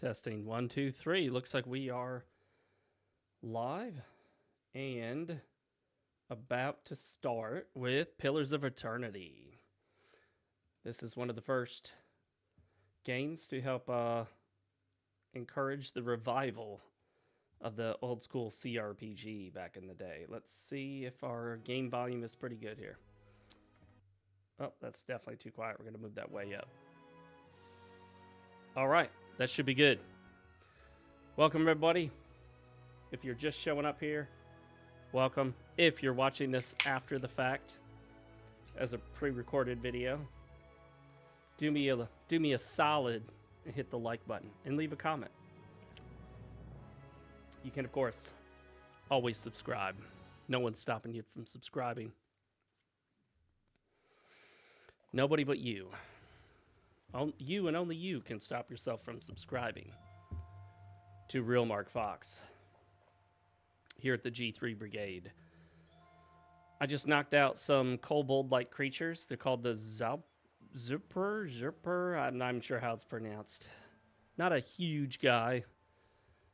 Testing 1, 2, 3. Looks like we are live and about to start with Pillars of Eternity. This is one of the first games to help encourage the revival of the old school CRPG back in the day. Let's see if our game volume is pretty good here. Oh, that's definitely too quiet. We're going to move that way up. All right, that should be good. Welcome, everybody. If you're just showing up here, welcome. If you're watching this after the fact as a pre-recorded video, do me a solid and hit the like button and leave a comment. You can, of course, always subscribe. No one's stopping you from subscribing. Nobody but you. You and only you can stop yourself from subscribing to RealMarcFoxx here at the G3 Brigade. I just knocked out some kobold-like creatures. They're called the Zerper. I'm not even sure how it's pronounced. Not a huge guy.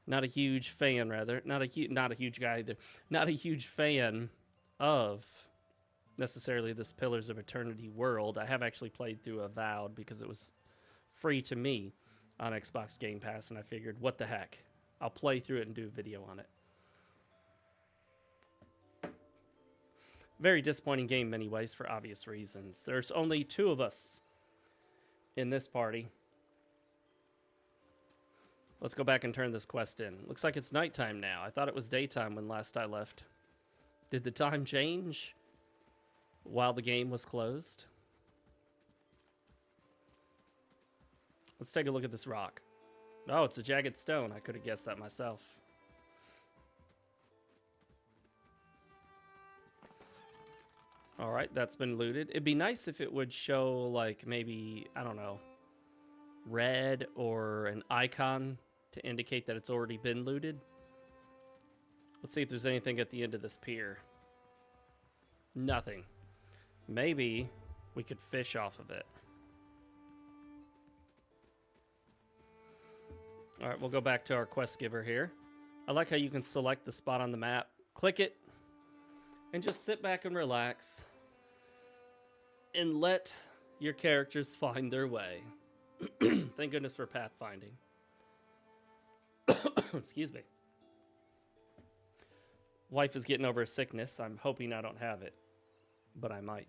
Not a huge fan, rather. Not a huge guy either. Not a huge fan of necessarily this Pillars of Eternity world. I have actually played through Avowed because it was free to me on Xbox Game Pass, and I figured, what the heck? I'll play through it and do a video on it. Very disappointing game in many ways for obvious reasons. There's only 2 of us in this party. Let's go back and turn this quest in. Looks like it's nighttime now. I thought it was daytime when last I left. Did the time change while the game was closed? Let's take a look at this rock. Oh, it's a jagged stone. I could have guessed that myself. All right, that's been looted. It'd be nice if it would show, like, maybe, I don't know, red or an icon to indicate that it's already been looted. Let's see if there's anything at the end of this pier. Nothing. Maybe we could fish off of it. All right, we'll go back to our quest giver here. I like how you can select the spot on the map, click it, and just sit back and relax and let your characters find their way. Thank goodness for pathfinding. Excuse me. Wife is getting over a sickness. I'm hoping I don't have it, but I might.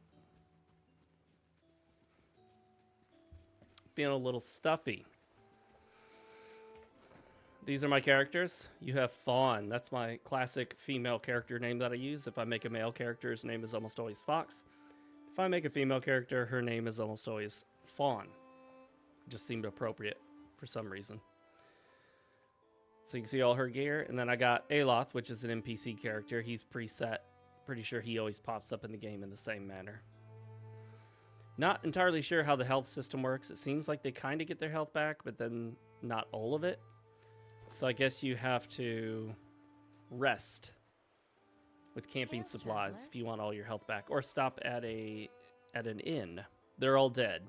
Feeling a little stuffy. These are my characters. You have Fawn. That's my classic female character name that I use. If I make a male character, his name is almost always Fox. If I make a female character, her name is almost always Fawn. It just seemed appropriate for some reason. So you can see all her gear. And then I got Aloth, which is an NPC character. He's preset. Pretty sure he always pops up in the game in the same manner. Not entirely sure how the health system works. It seems like they kind of get their health back, but then not all of it. So I guess you have to rest with camping supplies if you want all your health back, or stop at an inn. They're all dead.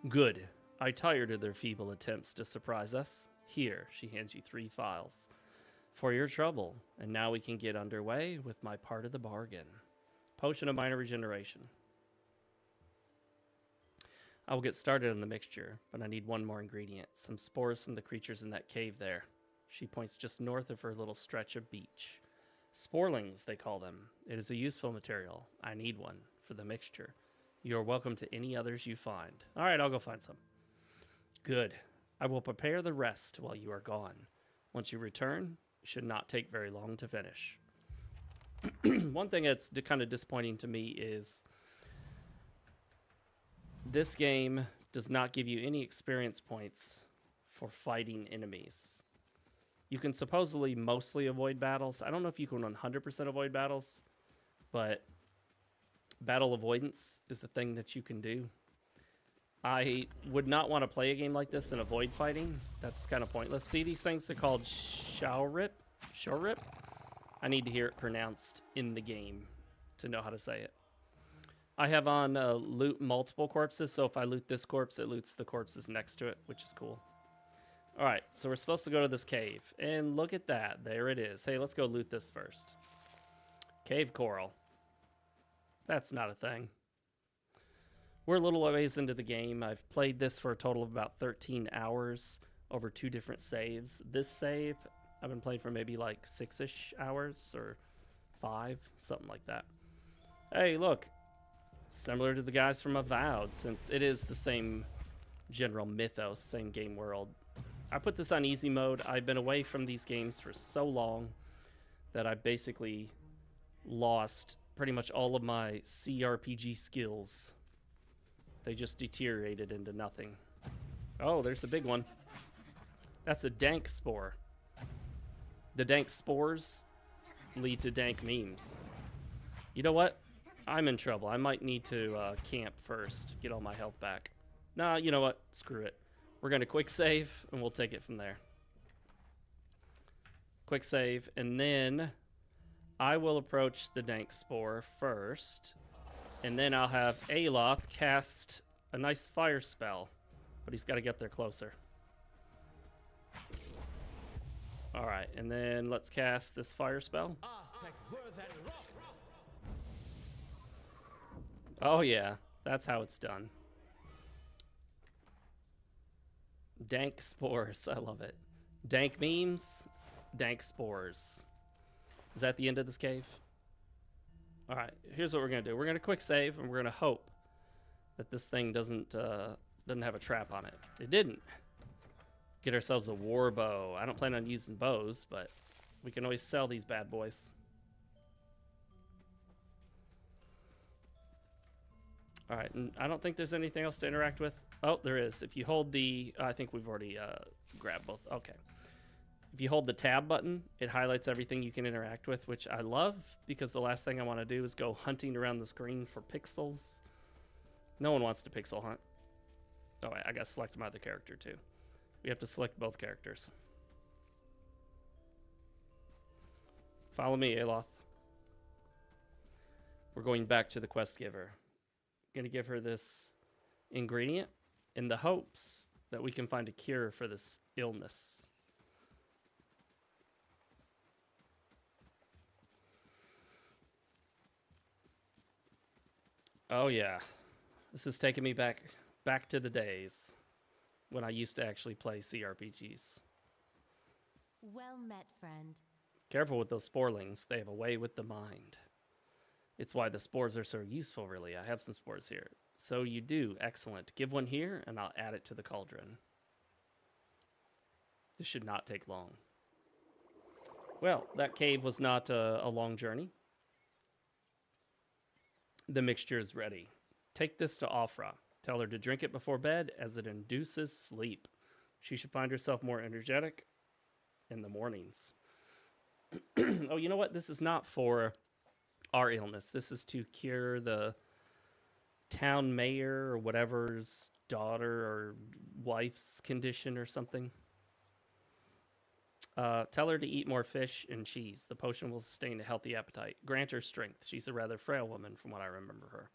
Good. I tired of their feeble attempts to surprise us. Here, she hands you 3 files for your trouble, and now we can get underway with my part of the bargain. Potion of minor regeneration. I will get started on the mixture, but I need one more ingredient. Some spores from the creatures in that cave there. She points just north of her little stretch of beach. Sporelings, they call them. It is a useful material. I need one for the mixture. You are welcome to any others you find. All right, I'll go find some. Good. I will prepare the rest while you are gone. Once you return, it should not take very long to finish. One thing that's kind of disappointing to me is this game does not give you any experience points for fighting enemies. You can supposedly mostly avoid battles. I don't know if you can 100% avoid battles, but battle avoidance is a thing that you can do. I would not want to play a game like this and avoid fighting. That's kind of pointless. See these things? They're called Shorip. Shorip? I need to hear it pronounced in the game to know how to say it. I have on loot multiple corpses, so if I loot this corpse, it loots the corpses next to it, which is cool. Alright, so we're supposed to go to this cave. And look at that. There it is. Hey, let's go loot this first. Cave coral. That's not a thing. We're a little ways into the game. I've played this for a total of about 13 hours over 2 different saves. This save, I've been playing for maybe like 6-ish hours or 5, something like that. Hey, look. Similar to the guys from Avowed, since it is the same general mythos, same game world. I put this on easy mode. I've been away from these games for so long that I basically lost pretty much all of my CRPG skills. They just deteriorated into nothing. Oh, there's a big one. That's a dank spore. The dank spores lead to dank memes. You know what? I'm in trouble. I might need to camp first, get all my health back. Nah, you know what? Screw it. We're going to quick save, and we'll take it from there. Quick save, and then I will approach the dank spore first, and then I'll have Aloth cast a nice fire spell, but he's got to get there closer. Alright, and then let's cast this fire spell. Oh yeah, that's how it's done. Dank spores, I love it. Dank memes, dank spores. Is that the end of this cave? Alright, here's what we're going to do. We're going to quick save, and we're going to hope that this thing doesn't have a trap on it. It didn't. Get ourselves a war bow. I don't plan on using bows, but we can always sell these bad boys. Alright, and I don't think there's anything else to interact with. Oh, there is. If you hold the... I think we've already grabbed both. Okay. If you hold the tab button, it highlights everything you can interact with, which I love, because the last thing I want to do is go hunting around the screen for pixels. No one wants to pixel hunt. Oh, wait, I got to select my other character, too. We have to select both characters. Follow me, Aloth. We're going back to the quest giver. I'm going to give her this ingredient in the hopes that we can find a cure for this illness. Oh yeah, this is taking me back to the days when I used to actually play CRPGs. Well met, friend. Careful with those sporelings, they have a way with the mind. It's why the spores are so useful, really. I have some spores here. So you do, excellent. Give one here, and I'll add it to the cauldron. This should not take long. Well, that cave was not a long journey. The mixture is ready. Take this to Afra. Tell her to drink it before bed, as it induces sleep. She should find herself more energetic in the mornings. Oh, you know what? This is not for our illness. This is to cure the town mayor or whatever's daughter or wife's condition or something. Tell her to eat more fish and cheese. The potion will sustain a healthy appetite. Grant her strength. She's a rather frail woman from what I remember her.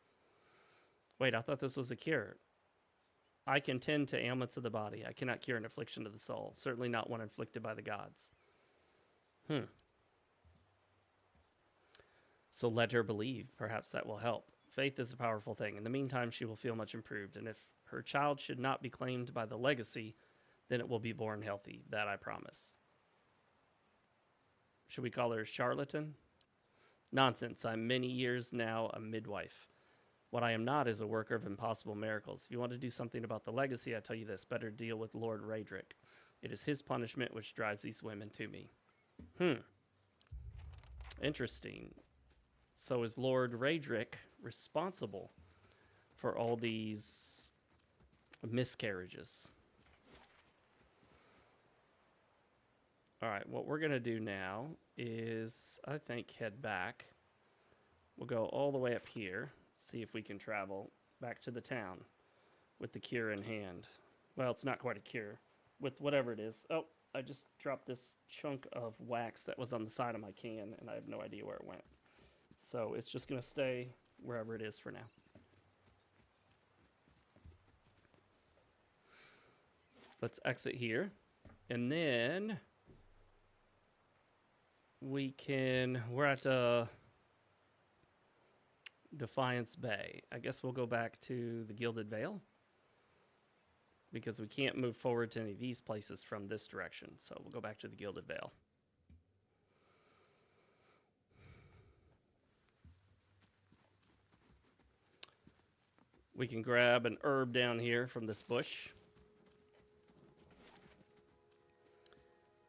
Wait, I thought this was a cure. I can tend to ailments of the body. I cannot cure an affliction of the soul. Certainly not one inflicted by the gods. So let her believe. Perhaps that will help. Faith is a powerful thing. In the meantime, she will feel much improved. And if her child should not be claimed by the legacy, then it will be born healthy. That I promise. Should we call her Charlatan? Nonsense. I'm many years now a midwife. What I am not is a worker of impossible miracles. If you want to do something about the legacy, I tell you this. Better deal with Lord Raedric. It is his punishment which drives these women to me. Interesting. So is Lord Raedric responsible for all these miscarriages? All right, what we're going to do now is, I think, head back. We'll go all the way up here, see if we can travel back to the town with the cure in hand. Well, it's not quite a cure. With whatever it is. Oh, I just dropped this chunk of wax that was on the side of my can, and I have no idea where it went. So it's just going to stay wherever it is for now. Let's exit here. And then we're at Defiance Bay. I guess we'll go back to the Gilded Vale because we can't move forward to any of these places from this direction. So we'll go back to the Gilded Vale. We can grab an herb down here from this bush.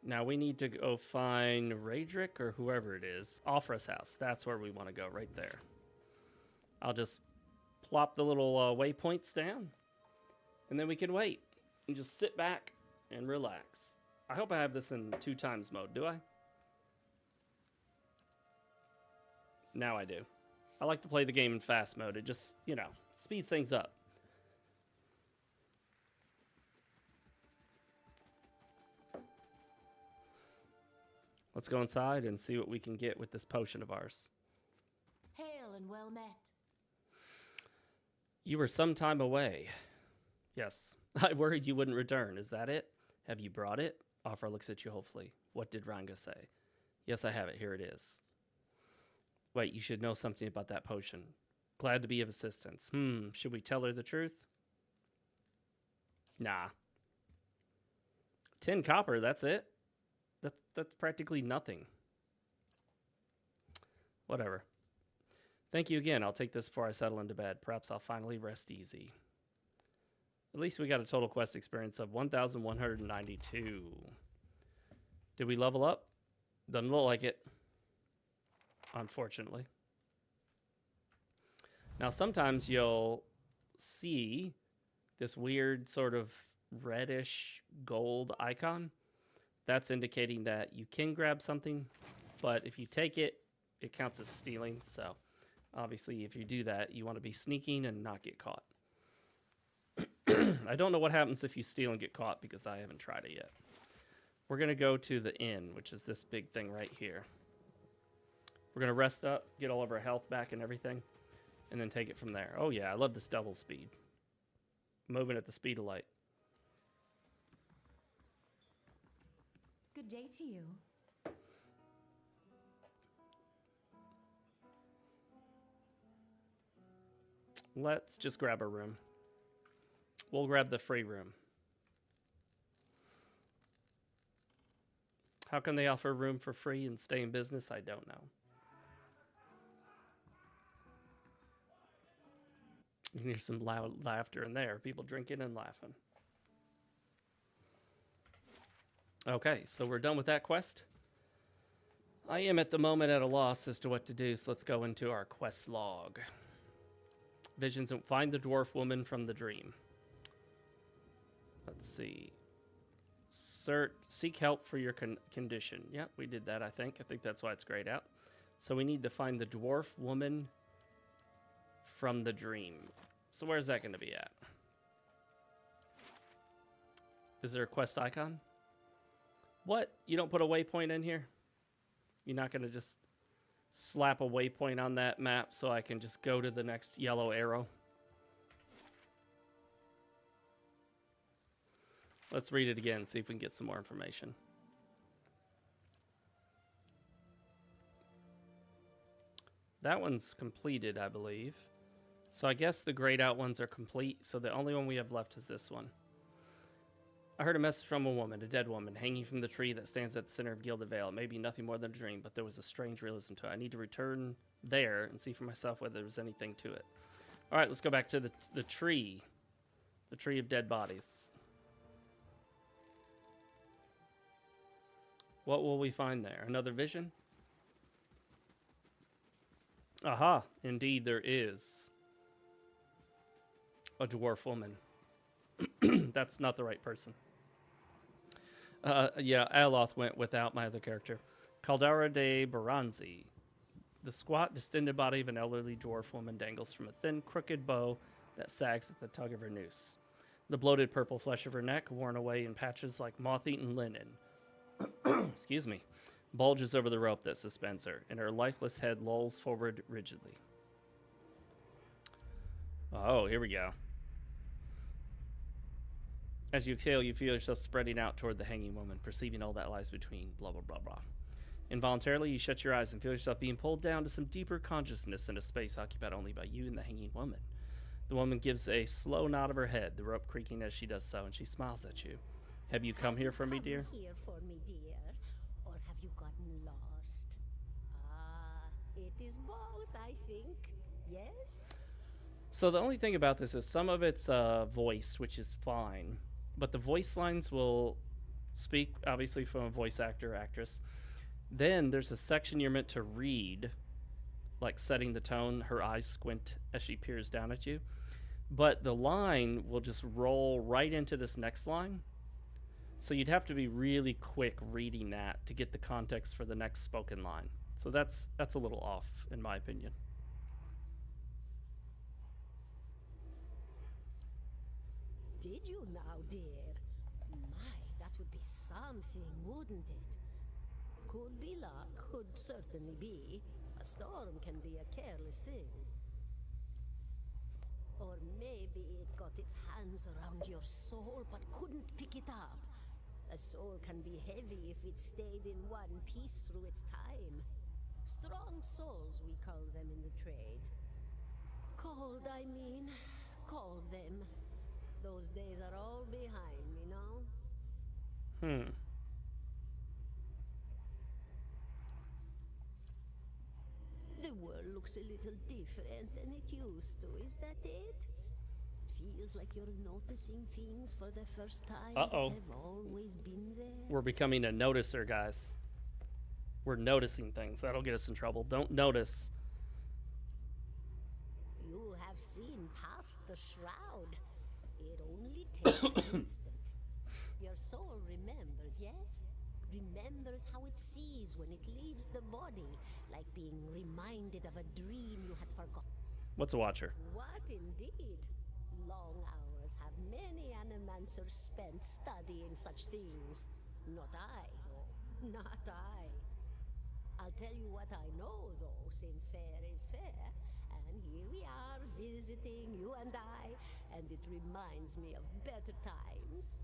Now we need to go find Raedric or whoever it is. Offra's house. That's where we want to go, right there. I'll just plop the little waypoints down, and then we can wait and just sit back and relax. I hope I have this in 2x mode. Do I? Now I do. I like to play the game in fast mode. It just, you know, speeds things up. Let's go inside and see what we can get with this potion of ours. Hail and well met. You were some time away. Yes. I worried you wouldn't return. Is that it? Have you brought it? Offra looks at you hopefully. What did Ranga say? Yes, I have it. Here it is. Wait, you should know something about that potion. Glad to be of assistance. Should we tell her the truth? Nah. 10 copper, that's it? That's practically nothing. Whatever. Thank you again. I'll take this before I settle into bed. Perhaps I'll finally rest easy. At least we got a total quest experience of 1,192. Did we level up? Doesn't look like it. Unfortunately. Now sometimes you'll see this weird sort of reddish gold icon. That's indicating that you can grab something, but if you take it, it counts as stealing. So obviously if you do that, you want to be sneaking and not get caught. I don't know what happens if you steal and get caught because I haven't tried it yet. We're going to go to the inn, which is this big thing right here. We're going to rest up, get all of our health back and everything, and then take it from there. Oh yeah, I love this double speed. Moving at the speed of light. Good day to you. Let's just grab a room. We'll grab the free room. How can they offer room for free and stay in business? I don't know. You can hear some loud laughter in there. People drinking and laughing. Okay, so we're done with that quest. I am at the moment at a loss as to what to do, so let's go into our quest log. Visions and find the dwarf woman from the dream. Let's see. Seek help for your condition. Yep, we did that, I think. I think that's why it's grayed out. So we need to find the dwarf woman from the dream. So where's that going to be at? Is there a quest icon? What? You don't put a waypoint in here? You're not going to just slap a waypoint on that map so I can just go to the next yellow arrow? Let's read it again, see if we can get some more information. That one's completed, I believe. So I guess the grayed out ones are complete, so the only one we have left is this one. I heard a message from a woman, a dead woman, hanging from the tree that stands at the center of Gilded Vale. It may be nothing more than a dream, but there was a strange realism to it. I need to return there and see for myself whether there's anything to it. All right, let's go back to the tree. The tree of dead bodies. What will we find there? Another vision? Aha, indeed there is. A dwarf woman. That's not the right person. Yeah, Aloth went without my other character. Caldara de Baranzi. The squat, distended body of an elderly dwarf woman dangles from a thin, crooked bow that sags at the tug of her noose. The bloated purple flesh of her neck, worn away in patches like moth-eaten linen, excuse me, bulges over the rope that suspends her, and her lifeless head lolls forward rigidly. Oh, here we go. As you exhale, you feel yourself spreading out toward the hanging woman, perceiving all that lies between, blah, blah, blah, blah. Involuntarily, you shut your eyes and feel yourself being pulled down to some deeper consciousness in a space occupied only by you and the hanging woman. The woman gives a slow nod of her head, the rope creaking as she does so, and she smiles at you. Have you come here for me, dear? Here for me, dear, or have you gotten lost? Ah, it is both, I think. Yes? So the only thing about this is some of it's voice, which is fine, but the voice lines will speak, obviously, from a voice actor or actress. Then there's a section you're meant to read, like setting the tone. Her eyes squint as she peers down at you. But the line will just roll right into this next line. So you'd have to be really quick reading that to get the context for the next spoken line. So that's a little off, in my opinion. Did you now, dear? My, that would be something, wouldn't it? Could be luck, could certainly be. A storm can be a careless thing. Or maybe it got its hands around your soul but couldn't pick it up. A soul can be heavy if it stayed in one piece through its time. Strong souls, we call them in the trade. Cold, I mean. Call them. Those days are all behind me, no? The world looks a little different than it used to, is that it? Feels like you're noticing things for the first time that have always been there. We're becoming a noticer, guys. We're noticing things. That'll get us in trouble. Don't notice. You have seen past the shroud. It only takes an instant. Your soul remembers, yes? Remembers how it sees when it leaves the body, like being reminded of a dream you had forgotten. What's a watcher? What indeed? Long hours have many animancers spent studying such things. Not I, though. Not I. I'll tell you what I know, though, since fair is fair. And here we are, visiting, you and I, and it reminds me of better times.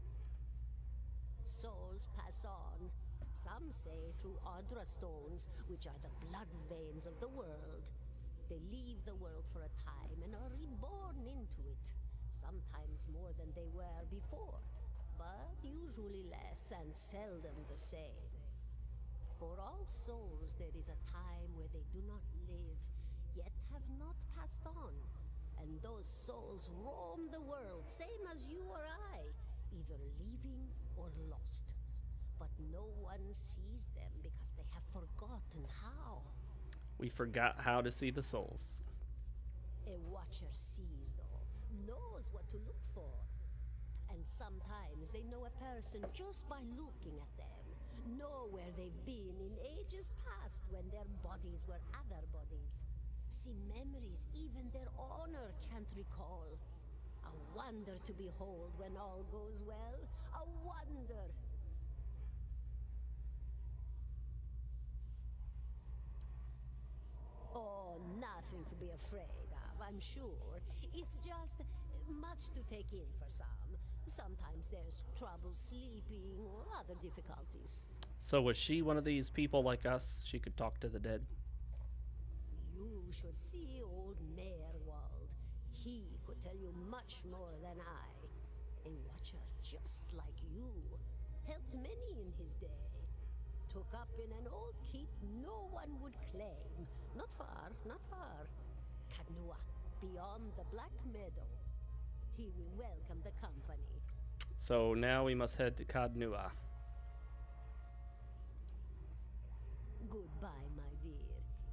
Souls pass on. Some say through Audra stones, which are the blood veins of the world. They leave the world for a time and are reborn into it. Sometimes more than they were before, but usually less and seldom the same. For all souls there is a time where they do not live, yet have not passed on. And those souls roam the world, same as you or I, either leaving or lost. But no one sees them because they have forgotten how. We forgot how to see the souls. A watcher sees, though, knows what to look for. And sometimes they know a person just by looking at them, know where they've been in ages past when their bodies were other bodies. See memories even their owner can't recall. A wonder to behold when all goes well. A wonder. Oh, nothing to be afraid of, I'm sure. It's just much to take in for some. Sometimes there's trouble sleeping or other difficulties. So was she one of these people like us? She could talk to the dead? You should see old Mayorwald. He could tell you much more than I. A watcher just like you. Helped many in his day. Took up in an old keep no one would claim. Not far, not far. Kadnua, beyond the Black Meadow. He will welcome the company. So now we must head to Kadnua. Goodbye, my dear.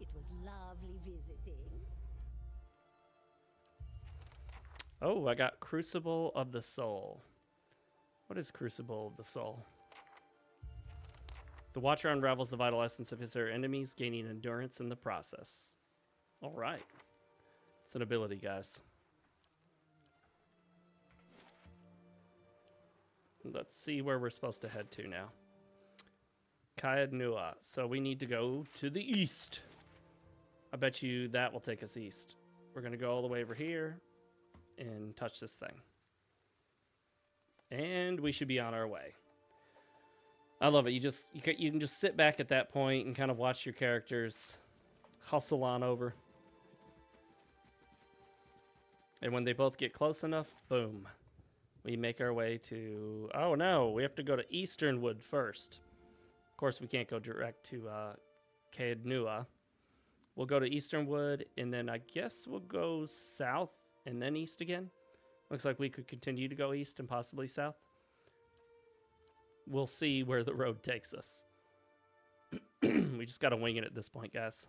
It was lovely visiting. Oh, I got Crucible of the Soul. What is Crucible of the Soul? The Watcher unravels the vital essence of his or her enemies, gaining endurance in the process. All right. It's an ability, guys. Let's see where we're supposed to head to now. Kadnua. So we need to go to the east. I bet you that will take us east. We're going to go all the way over here and touch this thing. And we should be on our way. I love it. You can just sit back at that point and kind of watch your characters hustle on over. And when they both get close enough, boom. We make our way to... Oh no, we have to go to Easternwood first. Of course, we can't go direct to Caed Nua. We'll go to Easternwood, and then I guess we'll go south and then east again. Looks like we could continue to go east and possibly south. We'll see where the road takes us. We just got to wing it at this point, guys.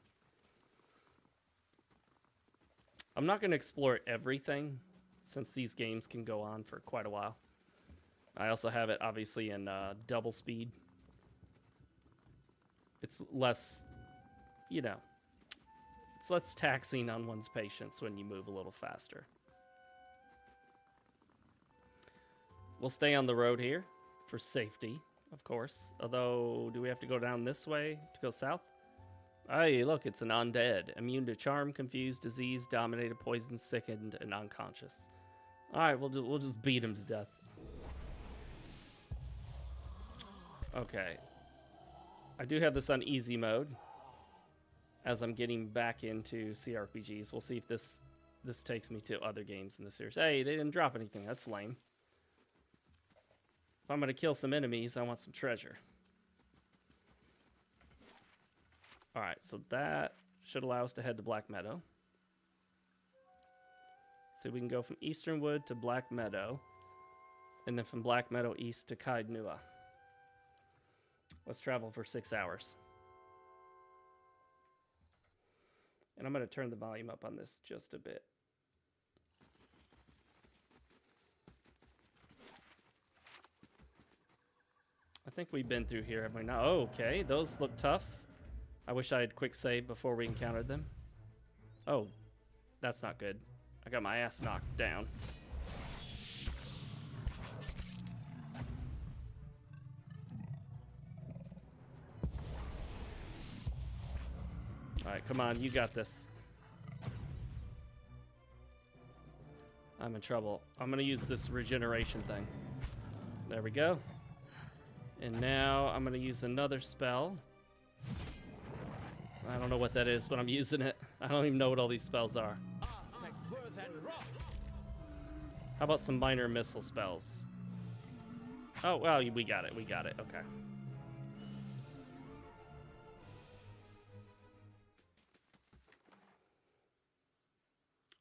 I'm not going to explore everything, since these games can go on for quite a while. I also have it, obviously, in double speed. It's less, you know, it's less taxing on one's patience when you move a little faster. We'll stay on the road here for safety, of course. Although, do we have to go down this way to go south? Hey, look, it's an undead. Immune to charm, confused, disease, dominated, poisoned, sickened, and unconscious. Alright, we'll just beat him to death. Okay. I do have this on easy mode. As I'm getting back into CRPGs. We'll see if this takes me to other games in the series. Hey, they didn't drop anything. That's lame. If I'm going to kill some enemies, I want some treasure. Alright, so that should allow us to head to Black Meadow. So we can go from Easternwood to Black Meadow. And then from Black Meadow east to Caed Nua. Let's travel for 6 hours. And I'm going to turn the volume up on this just a bit. I think we've been through here, have we not? Oh, okay, those look tough. I wish I had quick save before we encountered them. Oh, that's not good. I got my ass knocked down. Alright, come on, you got this. I'm in trouble. I'm going to use this regeneration thing. There we go. And now I'm going to use another spell. I don't know what that is, but I'm using it. I don't even know what all these spells are. How about some minor missile spells? Oh, well, we got it. We got it. Okay.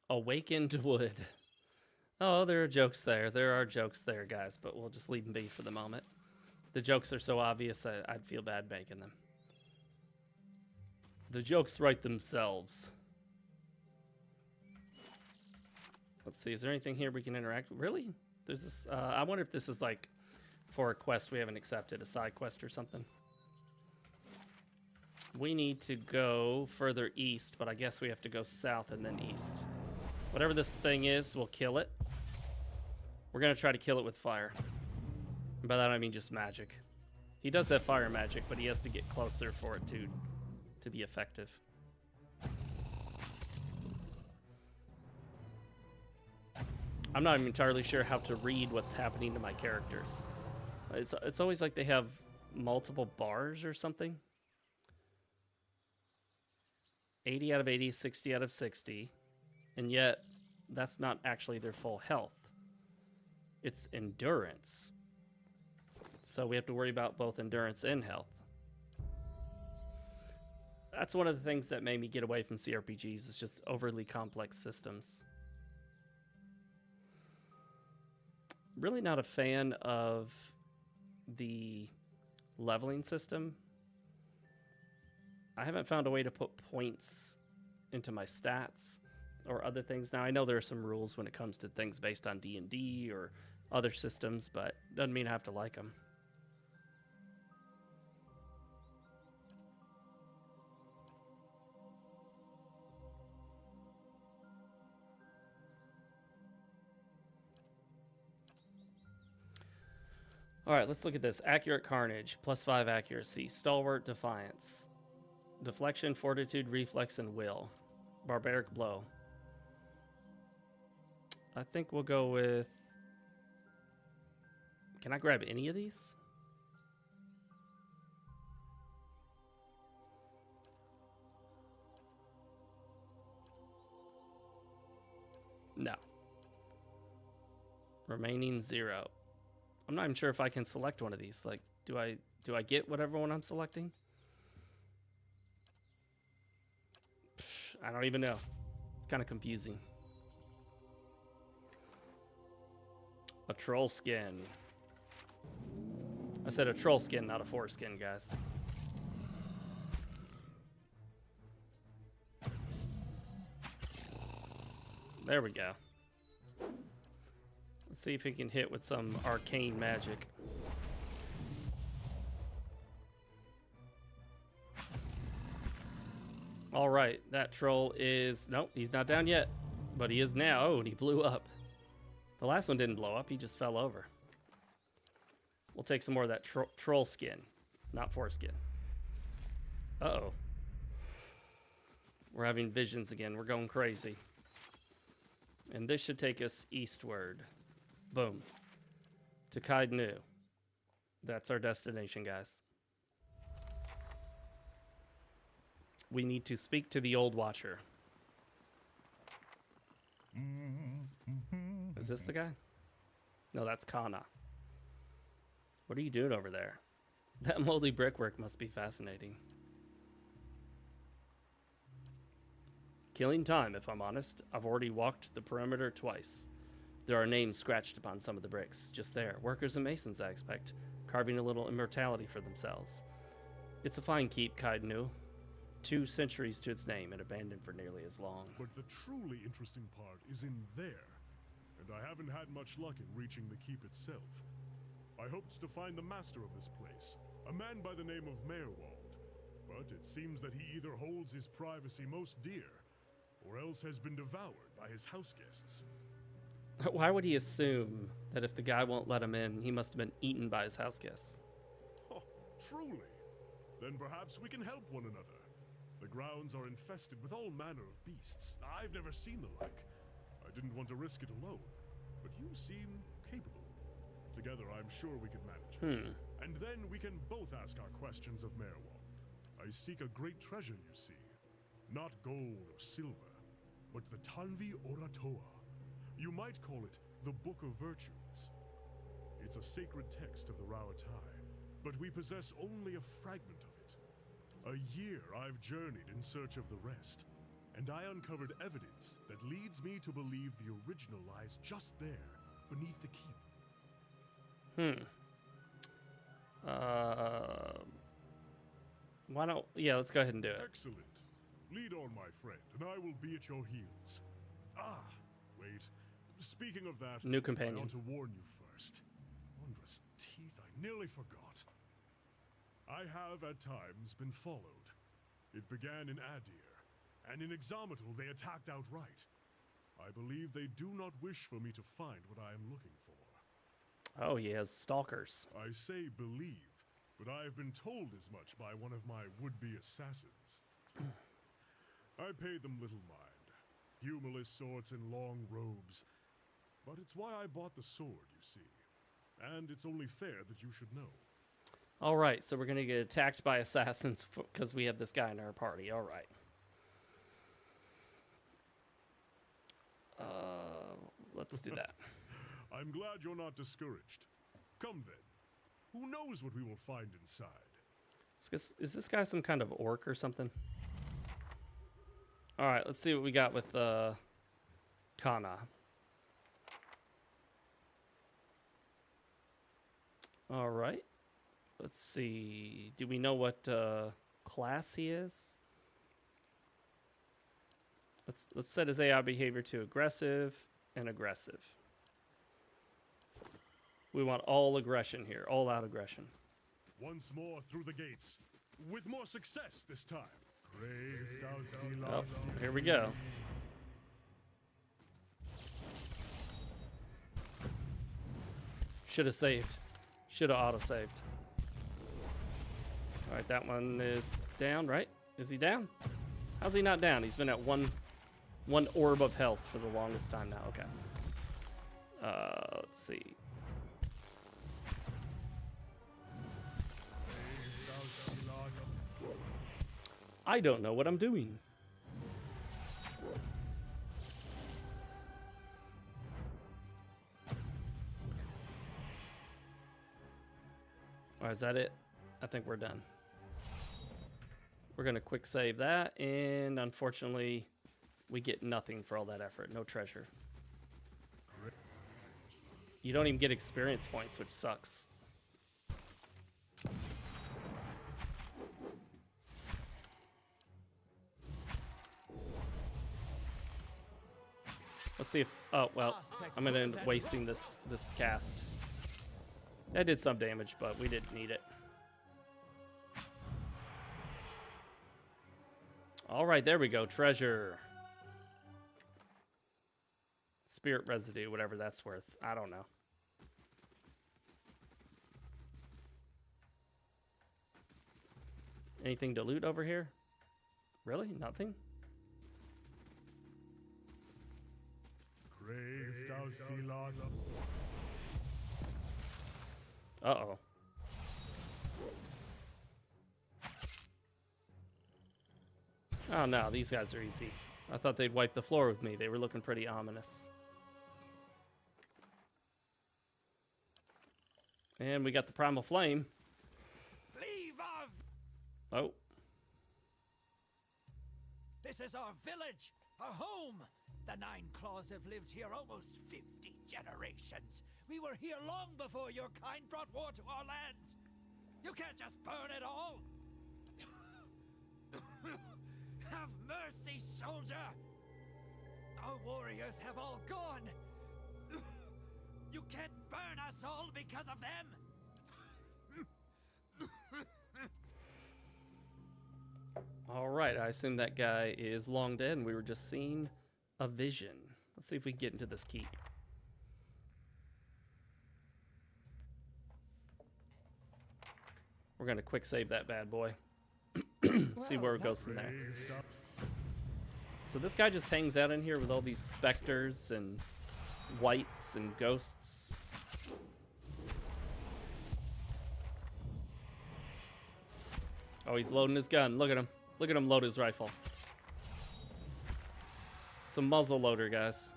Awakened Wood. Oh, there are jokes there. There are jokes there, guys, but we'll just leave them be for the moment. The jokes are so obvious, I'd feel bad making them. The jokes write themselves. Let's see, is there anything here we can interact with? Really? There's this, I wonder if this is like for a quest we haven't accepted, a side quest or something. We need to go further east, but I guess we have to go south and then east. Whatever this thing is, we'll kill it. We're going to try to kill it with fire. And by that I mean just magic. He does have fire magic, but he has to get closer for it to be effective. I'm not even entirely sure how to read what's happening to my characters. It's always like they have multiple bars or something. 80 out of 80, 60 out of 60. And yet, that's not actually their full health. It's endurance. So we have to worry about both endurance and health. That's one of the things that made me get away from CRPGs, is just overly complex systems. Really not a fan of the leveling system. I haven't found a way to put points into my stats or other things. Now, I know there are some rules when it comes to things based on D&D or other systems, but doesn't mean I have to like them. Alright, let's look at this. Accurate Carnage, +5 accuracy. Stalwart Defiance. Deflection, Fortitude, Reflex, and Will. Barbaric Blow. I think we'll go with Can I grab any of these? No. Remaining 0. I'm not even sure if I can select one of these. Like, do I get whatever one I'm selecting? Psh, I don't even know. Kind of confusing. A troll skin. I said a troll skin, not a foreskin, guys. There we go. Let's see if he can hit with some arcane magic. All right, that troll is... Nope, he's not down yet. But he is now. Oh, and he blew up. The last one didn't blow up. He just fell over. We'll take some more of that troll skin. Not foreskin. Uh-oh. We're having visions again. We're going crazy. And this should take us eastward. Boom. To Kaidnu. That's our destination, guys. We need to speak to the old watcher. Is this the guy? No, that's Kana. What are you doing over there? That moldy brickwork must be fascinating. Killing time, if I'm honest. I've already walked the perimeter twice. There are names scratched upon some of the bricks. Just there. Workers and masons, I expect. Carving a little immortality for themselves. It's a fine keep, Kaidnu. 2 centuries to its name and abandoned for nearly as long. But the truly interesting part is in there. And I haven't had much luck in reaching the keep itself. I hoped to find the master of this place, a man by the name of Meerwald. But it seems that he either holds his privacy most dear, or else has been devoured by his house guests. Why would he assume that if the guy won't let him in, he must have been eaten by his house guests? Oh, truly? Then perhaps we can help one another. The grounds are infested with all manner of beasts. I've never seen the like. I didn't want to risk it alone, but you seem capable. Together, I'm sure we can manage it. And then we can both ask our questions of Meerwald. I seek a great treasure, you see. Not gold or silver, but the Tanvi Oratoa. You might call it the Book of Virtues. It's a sacred text of the Rauatai, but we possess only a fragment of it. A year I've journeyed in search of the rest, and I uncovered evidence that leads me to believe the original lies just there, beneath the keep. Why don't... Yeah, let's go ahead and do it. Excellent. Lead on, my friend, and I will be at your heels. Ah, wait. Speaking of that, New companion. I ought to warn you first. Wondrous teeth, I nearly forgot. I have, at times, been followed. It began in Adir, and in Exometal they attacked outright. I believe they do not wish for me to find what I am looking for. Oh, he has stalkers. I say believe, but I have been told as much by one of my would-be assassins. I paid them little mind. Humorless sorts in long robes. But it's why I bought the sword, you see. And it's only fair that you should know. All right, so we're going to get attacked by assassins because we have this guy in our party. All right. Let's do that. I'm glad you're not discouraged. Come then. Who knows what we will find inside? Is this guy some kind of orc or something? All right, let's see what we got with Kana. All right. Let's see. Do we know what class he is? Let's set his AI behavior to aggressive and aggressive. We want all aggression here, all out aggression. Once more through the gates, with more success this time. Oh, here we go. Should have saved. Should have auto-saved. All right, that one is down, right? Is he down? How's he not down? He's been at one orb of health for the longest time now. Okay. Let's see. I don't know what I'm doing. Or is that it? I think we're done. We're going to quick save that, and unfortunately, we get nothing for all that effort. No treasure. You don't even get experience points, which sucks. Let's see if... Oh, well, I'm going to end up wasting this cast. That did some damage, but we didn't need it. All right, there we go. Treasure. Spirit residue, whatever that's worth. I don't know. Anything to loot over here? Really? Nothing? Uh-oh. Oh no, these guys are easy. I thought they'd wipe the floor with me. They were looking pretty ominous. And we got the Primal Flame. Leave off! Oh. This is our village, our home. The Nine Claws have lived here almost 50 generations. We were here long before your kind brought war to our lands. You can't just burn it all. Have mercy, soldier. Our warriors have all gone. You can't burn us all because of them. All right, I assume that guy is long dead and we were just seeing a vision. Let's see if we can get into this keep. We're going to quick save that bad boy. See where it goes from there. So this guy just hangs out in here with all these specters and wights and ghosts. Oh, he's loading his gun. Look at him. Look at him load his rifle. It's a muzzle loader, guys.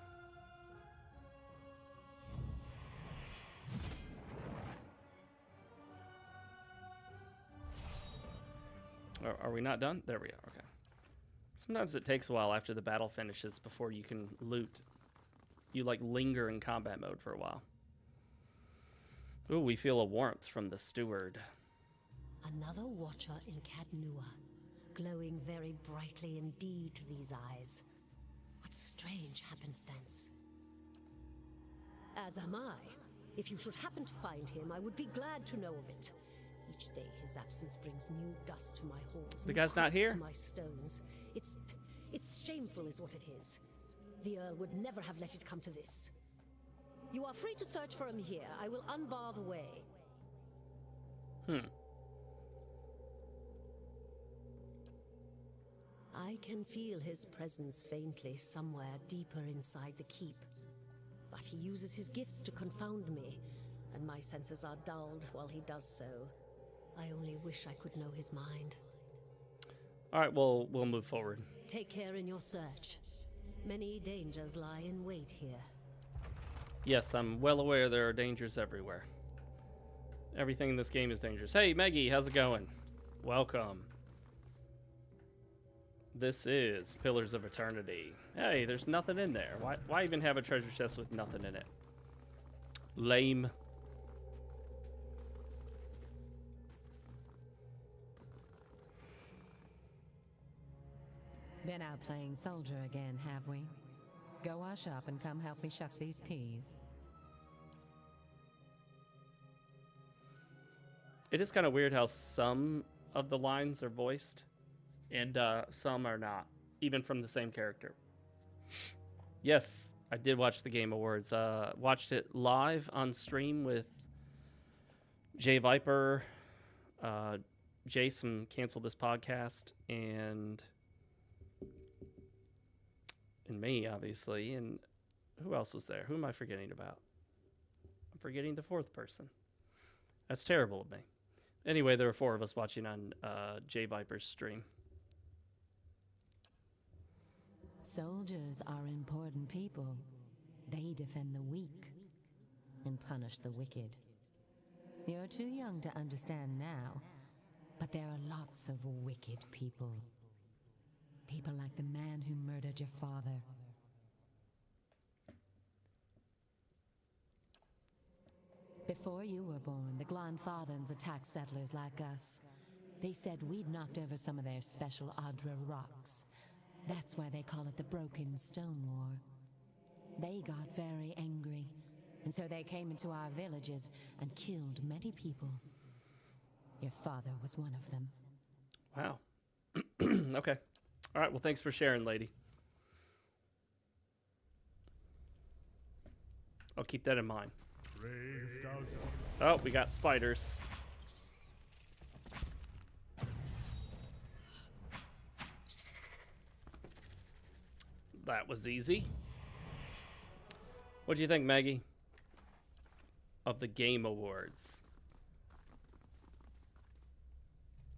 Are we not done? There we are. Okay. Sometimes it takes a while after the battle finishes before you can loot. You like linger in combat mode for a while. Ooh, we feel a warmth from the steward. Another watcher in Cadnua, glowing very brightly indeed to these eyes. What strange happenstance. As am I. If you should happen to find him, I would be glad to know of it. Each day his absence brings new dust to my halls. The guy's not here? To my stones. It's shameful is what it is. The Earl would never have let it come to this. You are free to search for him here. I will unbar the way. I can feel his presence faintly somewhere deeper inside the keep. But he uses his gifts to confound me, and my senses are dulled while he does so. I only wish I could know his mind. All right, we'll move forward. Take care in your search. Many dangers lie in wait here. Yes, I'm well aware there are dangers everywhere. Everything in this game is dangerous. Hey, Maggie, how's it going? Welcome. This is Pillars of Eternity. Hey, there's nothing in there. Why even have a treasure chest with nothing in it? Lame. Been out playing soldier again, have we? Go wash up and come help me shuck these peas. It is kind of weird how some of the lines are voiced and some are not, even from the same character. Yes, I did watch the Game Awards. Watched it live on stream with Jay Viper, Jace from Cancel This Podcast, and me, obviously. And who else was there? Who am I forgetting about? I'm forgetting the fourth person. That's terrible of me. Anyway, there were 4 of us watching on Jay Viper's stream. Soldiers are important people. They defend the weak and punish the wicked. You're too young to understand now, but there are lots of wicked people. People like the man who murdered your father. Before you were born, the Glanfathans attacked settlers like us. They said we'd knocked over some of their special Adra rocks. That's why they call it the Broken Stone War. They got very angry, and so they came into our villages and killed many people. Your father was one of them. Wow. Okay. All right, well, thanks for sharing, lady. I'll keep that in mind. Oh, we got spiders. That was easy. What do you think, Maggie, of the Game Awards?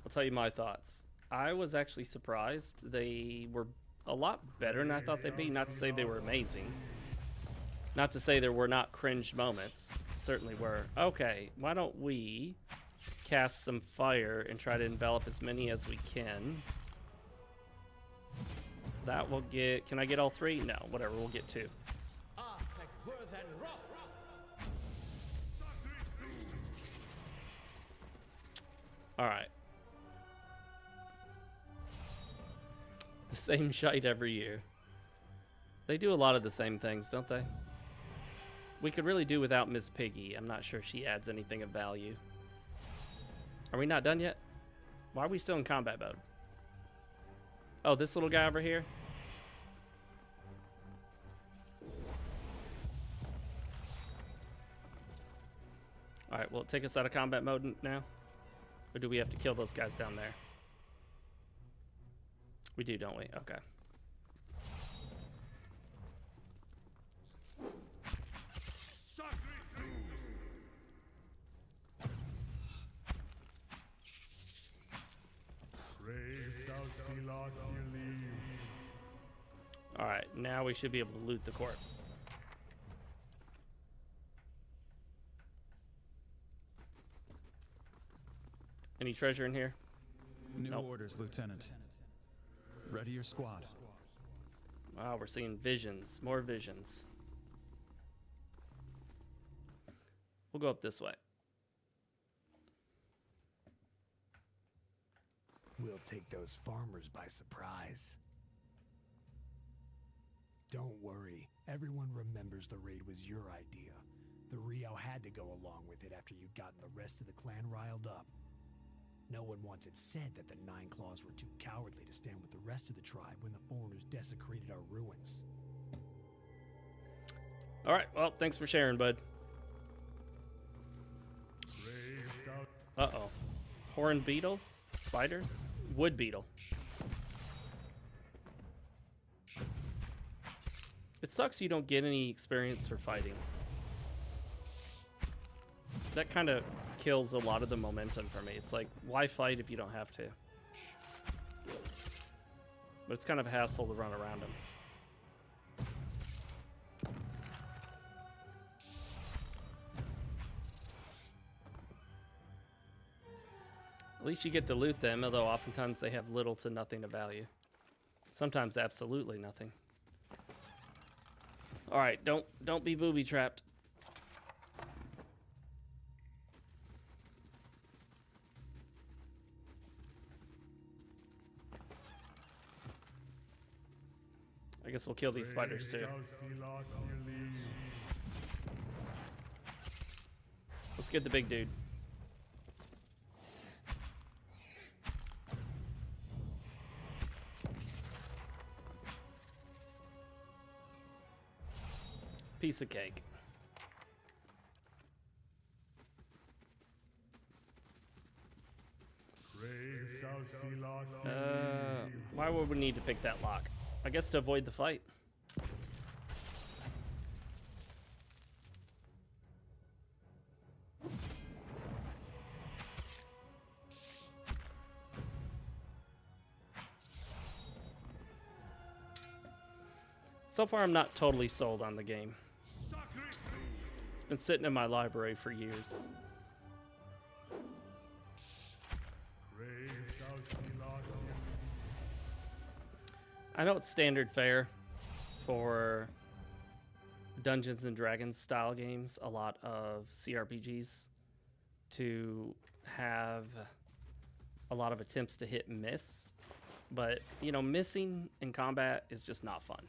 I'll tell you my thoughts. I was actually surprised. They were a lot better than I thought they'd be. Not to say they were amazing. Not to say there were not cringe moments. Certainly were. Okay, why don't we cast some fire and try to envelop as many as we can. That will get... Can I get all three? No, whatever. We'll get two. Alright. The same shite every year. They do a lot of the same things, don't they? We could really do without Miss Piggy. I'm not sure she adds anything of value. Are we not done yet? Why are we still in combat mode? Oh, this little guy over here? Alright, will it take us out of combat mode now? Or do we have to kill those guys down there? We do, don't we? Okay. Alright, now we should be able to loot the corpse. Any treasure in here? New Nope. orders, Lieutenant. Ready your squad. Wow, we're seeing visions. More visions. We'll go up this way. We'll take those farmers by surprise. Don't worry, everyone remembers the raid was your idea. The Rio had to go along with it after you'd gotten the rest of the clan riled up. No one once had said that the Nine Claws were too cowardly to stand with the rest of the tribe when the foreigners desecrated our ruins. Alright, well, thanks for sharing, bud. Uh-oh. Horned beetles? Spiders? Wood beetle. It sucks you don't get any experience for fighting. That kind of kills a lot of the momentum for me. It's like, why fight if you don't have to? But it's kind of a hassle to run around them. At least you get to loot them, although oftentimes they have little to nothing of value. Sometimes absolutely nothing. Alright, don't be booby trapped. I guess we'll kill these spiders too. Let's get the big dude. Piece of cake. Why would we need to pick that lock? I guess to avoid the fight. So far, I'm not totally sold on the game. It's been sitting in my library for years. I know it's standard fare for Dungeons and Dragons style games, a lot of CRPGs, to have a lot of attempts to hit and miss. But, you know, missing in combat is just not fun.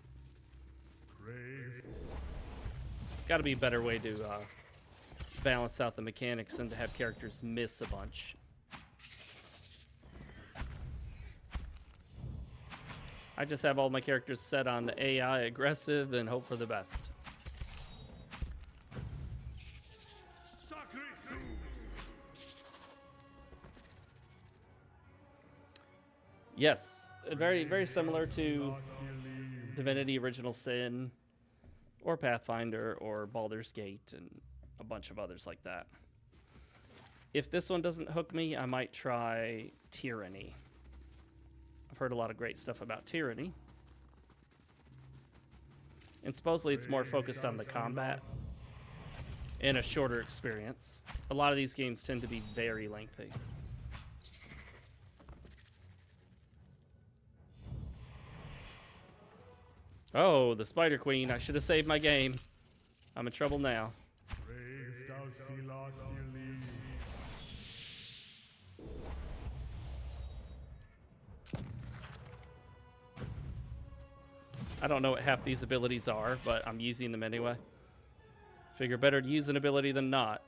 There's got to be a better way to balance out the mechanics than to have characters miss a bunch. I just have all my characters set on the AI aggressive and hope for the best. Yes, very, very similar to Divinity Original Sin or Pathfinder or Baldur's Gate and a bunch of others like that. If this one doesn't hook me, I might try Tyranny. I've heard a lot of great stuff about Tyranny. And supposedly it's more focused on the combat and a shorter experience. A lot of these games tend to be very lengthy. Oh, the Spider Queen. I should have saved my game. I'm in trouble now. I don't know what half these abilities are, but I'm using them anyway. Figure better to use an ability than not.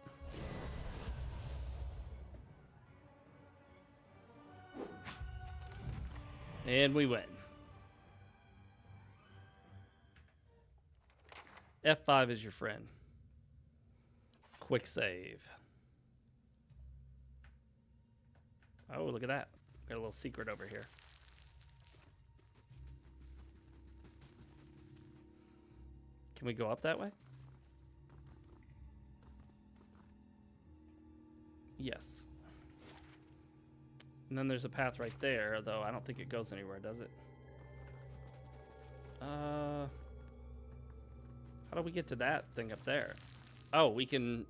And we win. F5 is your friend. Quick save. Oh, look at that. Got a little secret over here. Can we go up that way? Yes. And then there's a path right there, though I don't think it goes anywhere, does it? How do we get to that thing up there? Oh, we can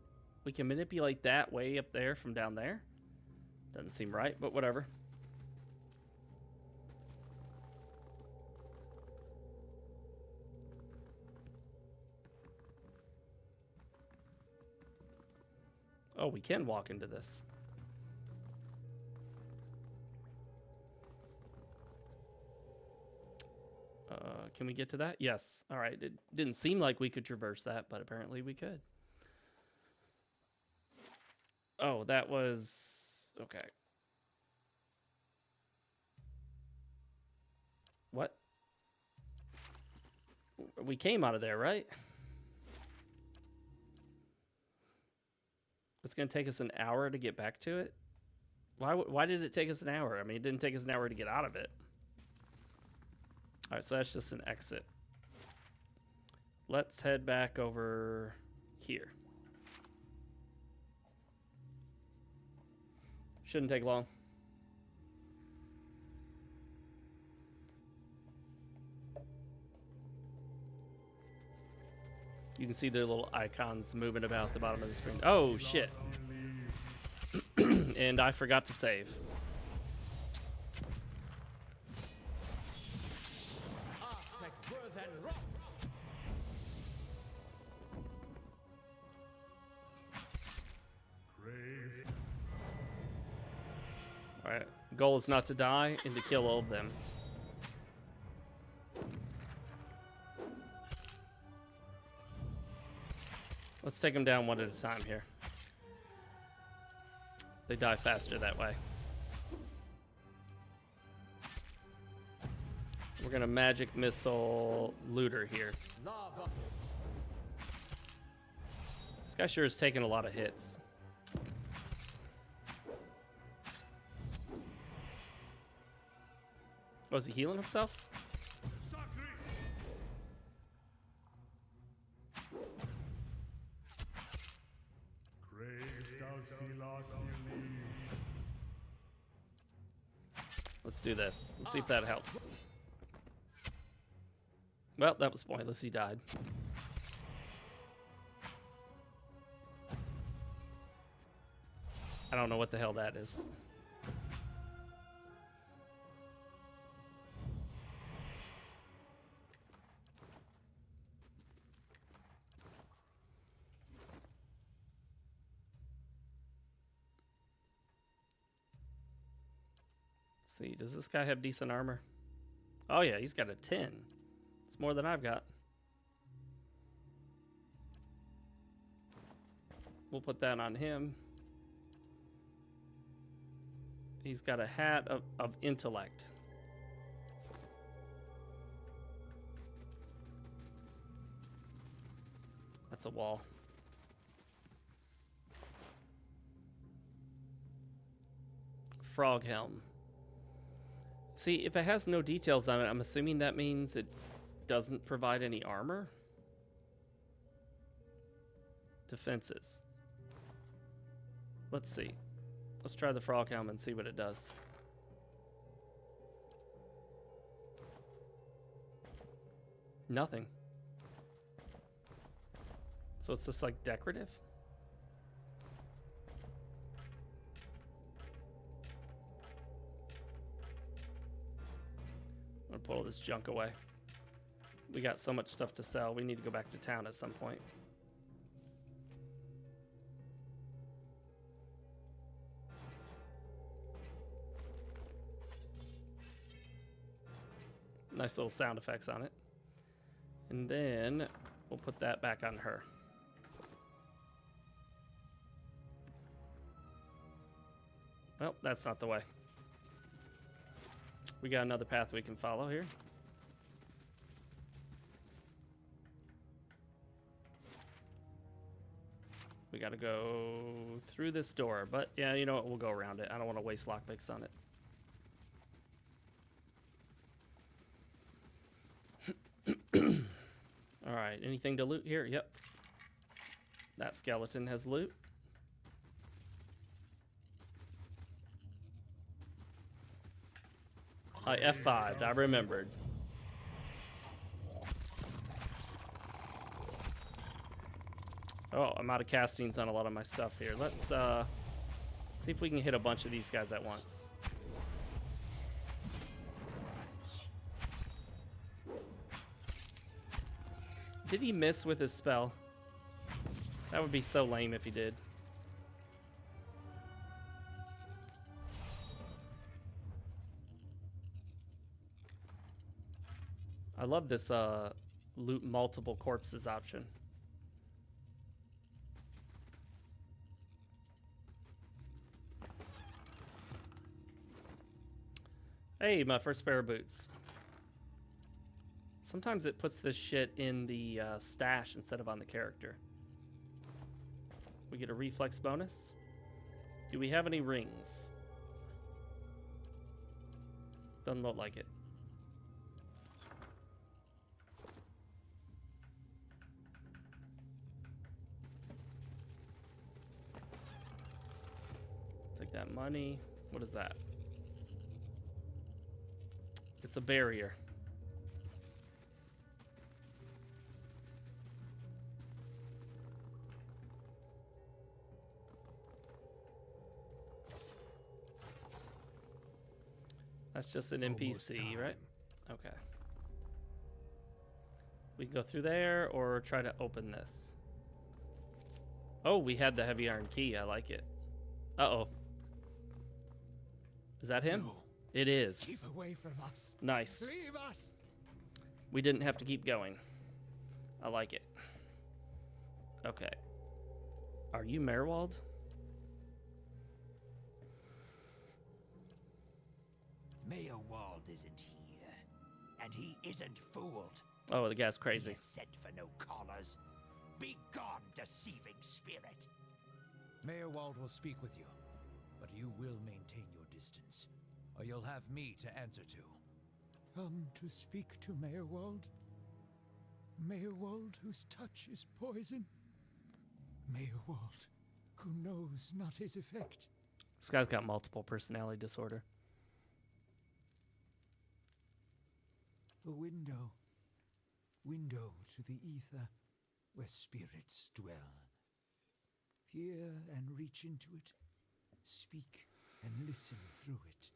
manipulate that way up there from down there? Doesn't seem right, but whatever. Oh, we can walk into this. Can we get to that? Yes. All right. It didn't seem like we could traverse that, but apparently we could. Oh, that was... Okay. What? We came out of there, right? It's going to take us an hour to get back to it? Why did it take us an hour? I mean, it didn't take us an hour to get out of it. All right, so that's just an exit. Let's head back over here. Shouldn't take long. You can see their little icons moving about the bottom of the screen. Oh, shit. And I forgot to save. Alright, goal is not to die and to kill all of them. Let's take them down one at a time here. They die faster that way. We're gonna magic missile looter here. This guy sure is taking a lot of hits. Was he healing himself? Let's do this. Let's see if that helps. Well, that was pointless. He died. I don't know what the hell that is. Let's see, does this guy have decent armor? Oh yeah, he's got a 10. It's more than I've got. We'll put that on him. He's got a hat of intellect. That's a wall. Frog helm. See, if it has no details on it, I'm assuming that means it doesn't provide any armor. Defenses. Let's see. Let's try the frog helm and see what it does. Nothing. So it's just like decorative? I'm gonna put all this junk away. We got so much stuff to sell. We need to go back to town at some point. Nice little sound effects on it. And then we'll put that back on her. Well, that's not the way. We got another path we can follow here. We got to go through this door, but yeah, you know what? We'll go around it. I don't want to waste lockpicks on it. All right, anything to loot here? Yep. That skeleton has loot. I F5'd, I remembered. Oh, I'm out of castings on a lot of my stuff here. Let's see if we can hit a bunch of these guys at once. Did he miss with his spell? That would be so lame if he did. I love this loot multiple corpses option. Hey, my first pair of boots. Sometimes it puts this shit in the stash instead of on the character. We get a reflex bonus. Do we have any rings? Doesn't look like it. Take that money. What is that? It's a barrier. That's just an NPC, right? Okay. We can go through there or try to open this. Oh, we had the heavy iron key. I like it. Uh-oh. Is that him? No. It is. Keep away from us. Nice. Leave us. We didn't have to keep going. I like it. Okay. Are you Merwald? Mayor Wald isn't here, and he isn't fooled. Oh, the guy's He crazy. is sent for no collars. Be gone, deceiving spirit. Mayor Wald will speak with you, but you will maintain your distance, or you'll have me to answer to. Come to speak to Mayor Wald? Mayor Wald, whose touch is poison? Mayor Wald, who knows not his effect? This guy's got multiple personality disorder. A window. window to the ether where spirits dwell. Peer and reach into it, speak and listen through it.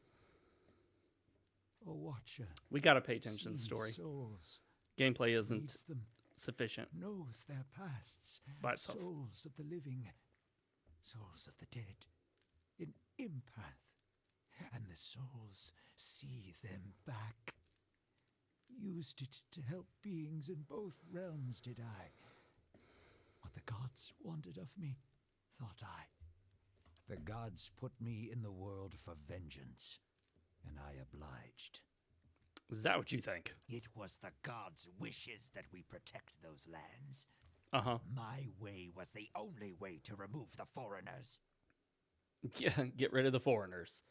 A watcher We gotta pay attention to the sees story. souls, Gameplay isn't reads them, sufficient knows their pasts, by itself. souls of the living, souls of the dead, in empath, and the souls see them back. Used it to help beings in both realms, did I? What the gods wanted of me, thought I. The gods put me in the world for vengeance, and I obliged. Is that what you think? It was the gods' wishes that we protect those lands. Uh-huh. My way was the only way to remove the foreigners. Yeah, get rid of the foreigners.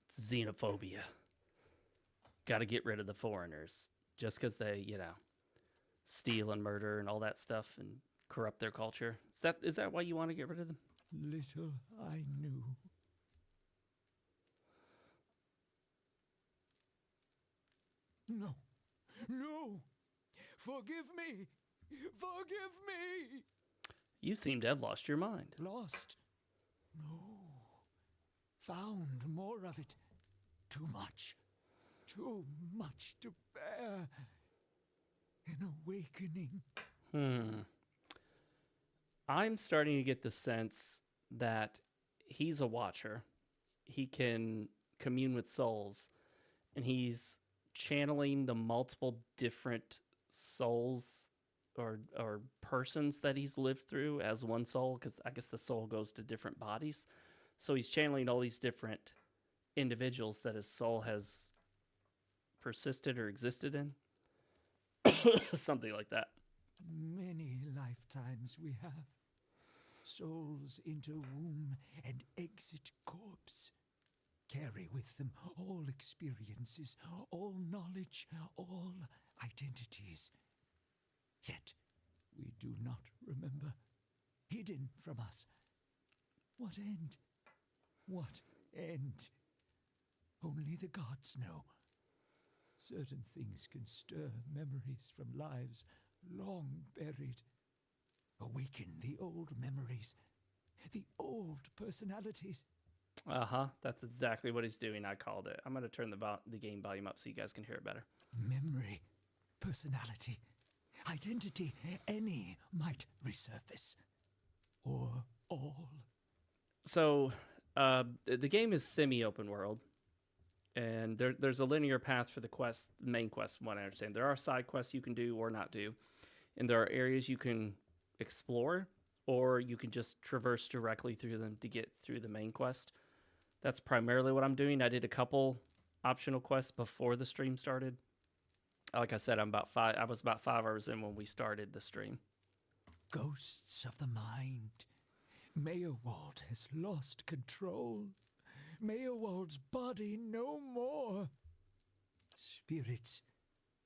It's xenophobia. Gotta get rid of the foreigners. Just because they, steal and murder and all that stuff and corrupt their culture. Is that why you want to get rid of them? Little I knew. No, no! Forgive me! Forgive me! You seem to have lost your mind. Lost? No. Found more of it. Too much. Too much to bear. An awakening. I'm starting to get the sense that he's a watcher. He can commune with souls, and he's channeling the multiple different souls or persons that he's lived through as one soul, because I guess the soul goes to different bodies. So he's channeling all these different individuals that his soul has persisted or existed in. Something like that. Many lifetimes we have. Souls enter womb and exit corpse. Carry with them all experiences, all knowledge, all identities. Yet we do not remember. Hidden from us. What end? What end? Only the gods know. Certain things can stir memories from lives long buried. Awaken the old memories, the old personalities. Uh-huh. That's exactly what he's doing. I called it. I'm going to turn the game volume up so you guys can hear it better. Memory, personality, identity, any might resurface. Or all. So, the game is semi-open world. And there's a linear path for the main quest, from what I understand. There are side quests you can do or not do. And there are areas you can explore, or you can just traverse directly through them to get through the main quest. That's primarily what I'm doing. I did a couple optional quests before the stream started. Like I said, I was about 5 hours in when we started the stream. Ghosts of the mind. Meyerwald has lost control. Meyerwald's body no more. Spirits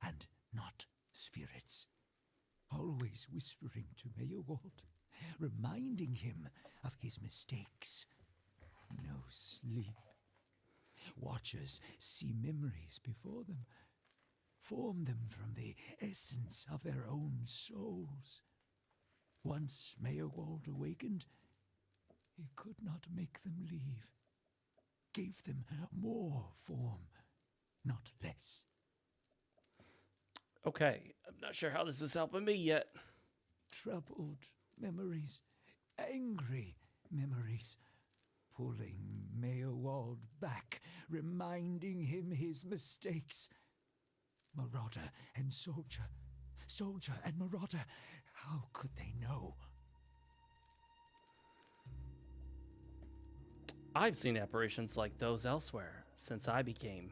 and not spirits. Always whispering to Meyerwald, reminding him of his mistakes. No sleep. Watchers see memories before them, form them from the essence of their own souls. Once Meyerwald awakened, he could not make them leave. Gave them more form, not less. Okay, I'm not sure how this is helping me yet. Troubled memories, angry memories, pulling Meyerwald back, reminding him his mistakes. Marauder and soldier, soldier and marauder, how could they know? I've seen apparitions like those elsewhere since I became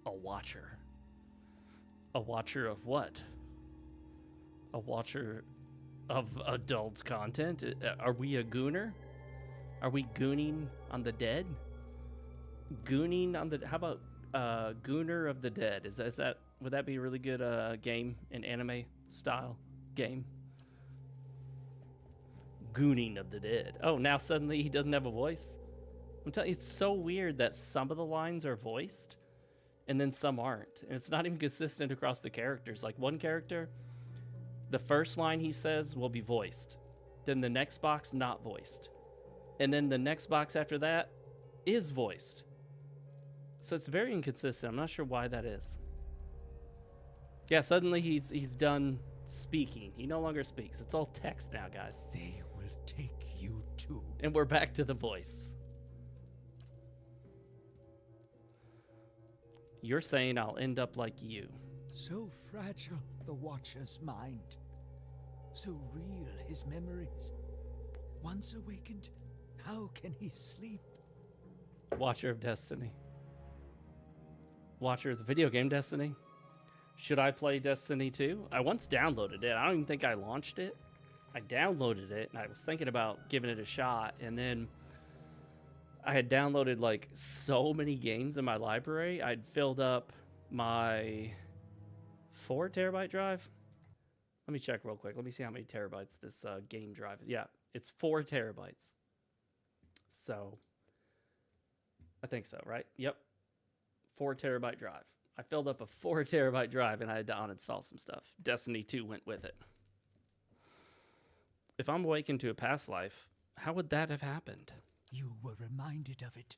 a watcher. A watcher of what? A watcher of adult content? Are we a gooner? Are we gooning on the dead? Gooning on the... How about Gooner of the Dead? Is that would that be a really good game, an anime style game? Gooning of the Dead. Oh, now suddenly he doesn't have a voice? I'm telling you, it's so weird that some of the lines are voiced and then some aren't. And it's not even consistent across the characters. Like one character, the first line he says will be voiced. Then the next box, not voiced. And then the next box after that is voiced. So it's very inconsistent. I'm not sure why that is. Yeah, suddenly he's done speaking. He no longer speaks. It's all text now, guys. They will take you too. And we're back to the voice. You're saying I'll end up like you. So fragile, the Watcher's mind. So real, his memories. Once awakened, how can he sleep? Watcher of Destiny. Watcher of the video game Destiny. Should I play Destiny 2? I once downloaded it. I don't even think I launched it. I downloaded it, and I was thinking about giving it a shot, and then I had downloaded like so many games in my library. I'd filled up my 4 terabyte drive. Let me check real quick. Let me see how many terabytes this game drive is. Yeah, it's 4 terabytes. So, I think so, right? Yep. 4 terabyte drive. I filled up a 4 terabyte drive and I had to uninstall some stuff. Destiny 2 went with it. If I'm awakened to a past life, how would that have happened? You were reminded of it.